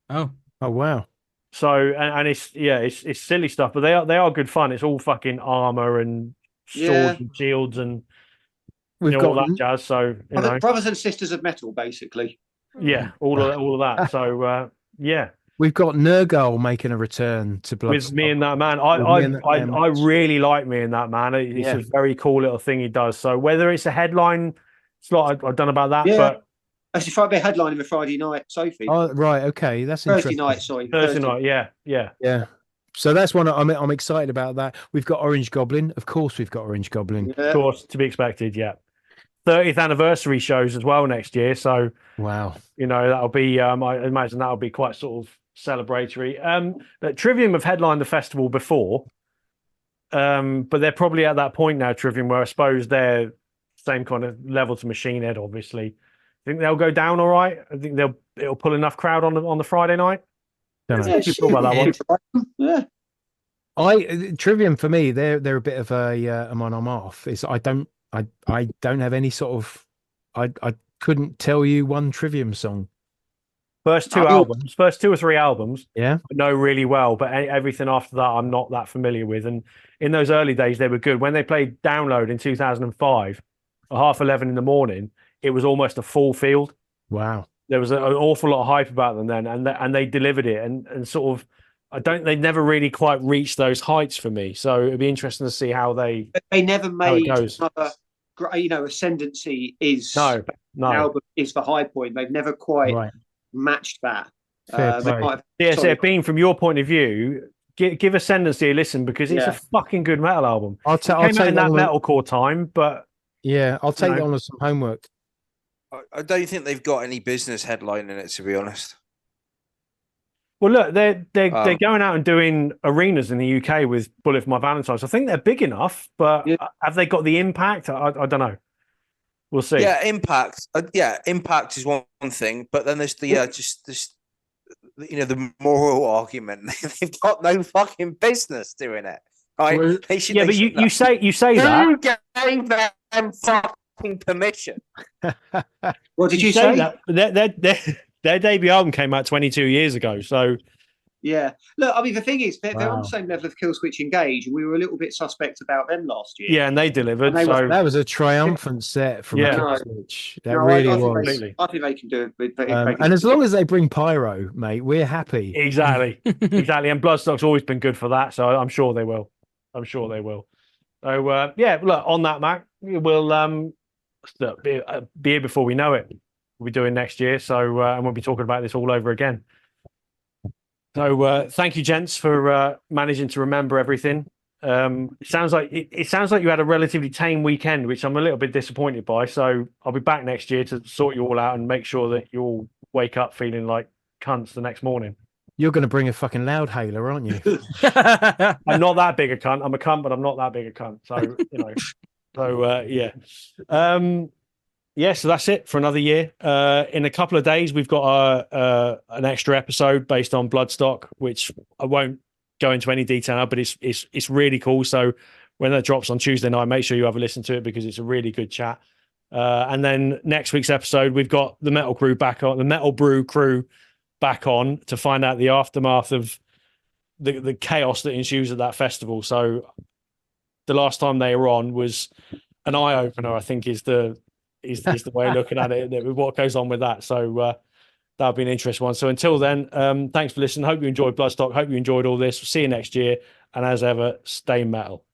Oh wow. So and it's silly stuff, but they are good fun. It's all fucking armor and swords and shields and we've got all that jazz. So brothers and sisters of metal, basically. Yeah, all of that. So we've got Nergal making a return to Bloodstock. With Me and That Man. I really like Me and That Man. It's a very cool little thing he does. So whether it's a headline slot, I don't know about that. But actually, Friday headlining the Friday night, Sophie. Oh right, okay, that's Thursday interesting. night. Sorry, Thursday night. Yeah. So that's one I'm excited about. That we've got Orange Goblin. Of course, we've got Orange Goblin. Of course, to be expected. Yeah. 30th anniversary shows as well next year. So wow, that'll be. I imagine that'll be quite sort of celebratory. But Trivium have headlined the festival before, but they're probably at that point now, Trivium, where I suppose they're same kind of level to Machine Head. Obviously, I think they'll go down all right. I think it'll pull enough crowd on the Friday night. Don't know. You talk about that one. Yeah. Trivium for me, they're a bit of a I'm on, I'm off. I don't have any sort of couldn't tell you one Trivium song. First two or three albums, Yeah, I know really well, but everything after that, I'm not that familiar with. And in those early days, they were good. When they played Download in 2005, at 11:30 in the morning, it was almost a full field. wow. There was an awful lot of hype about them then, and they delivered it. And sort of, they never really quite reached those heights for me. So it'd be interesting to see how they never made goes. another. Ascendancy is no album is the high point. They've never quite matched that. So being from your point of view, give Ascendancy a listen because it's a fucking good metal album. I'll take in that metalcore time, but I'll take that on as some homework. I don't think they've got any business headline in it, to be honest. Well, look, they're going out and doing arenas in the UK with Bullet for My Valentine's. I think they're big enough, but have they got the impact? I don't know. We'll see. Yeah, impact. Impact is one thing, but then there's the just this, the moral argument. They've got no fucking business doing it. Right? Well, but you say that. Who gave them fucking permission? What did you say? That? Their debut album came out 22 years ago. So, yeah. Look, I mean, the thing is, they're on the same level of Killswitch Engage, and we were a little bit suspect about them last year. Yeah, and they delivered. That was a triumphant set from Killswitch. That really was. I think they can do it. And as long as they bring pyro, mate, we're happy. Exactly. And Bloodstock's always been good for that, so I'm sure they will. So, look, on that, Mac, we'll be here before we know it. We'll be doing next year, so and we'll be talking about this all over again. So thank you, gents, for managing to remember everything. It sounds like you had a relatively tame weekend, which I'm a little bit disappointed by. So I'll be back next year to sort you all out and make sure that you all wake up feeling like cunts the next morning. You're going to bring a fucking loudhailer, aren't you? I'm not that big a cunt. I'm a cunt, but I'm not that big a cunt. So so that's it for another year. In a couple of days, we've got an extra episode based on Bloodstock, which I won't go into any detail, but it's really cool. So when that drops on Tuesday night, make sure you have a listen to it because it's a really good chat. And then next week's episode, we've got the Metal Brew crew back on to find out the aftermath of the chaos that ensues at that festival. So the last time they were on was an eye opener, I think, is the way of looking at it, what goes on with that. So that'll be an interesting one. So until then, thanks for listening. Hope you enjoyed Bloodstock. Hope you enjoyed all this. We'll see you next year. And as ever, stay metal.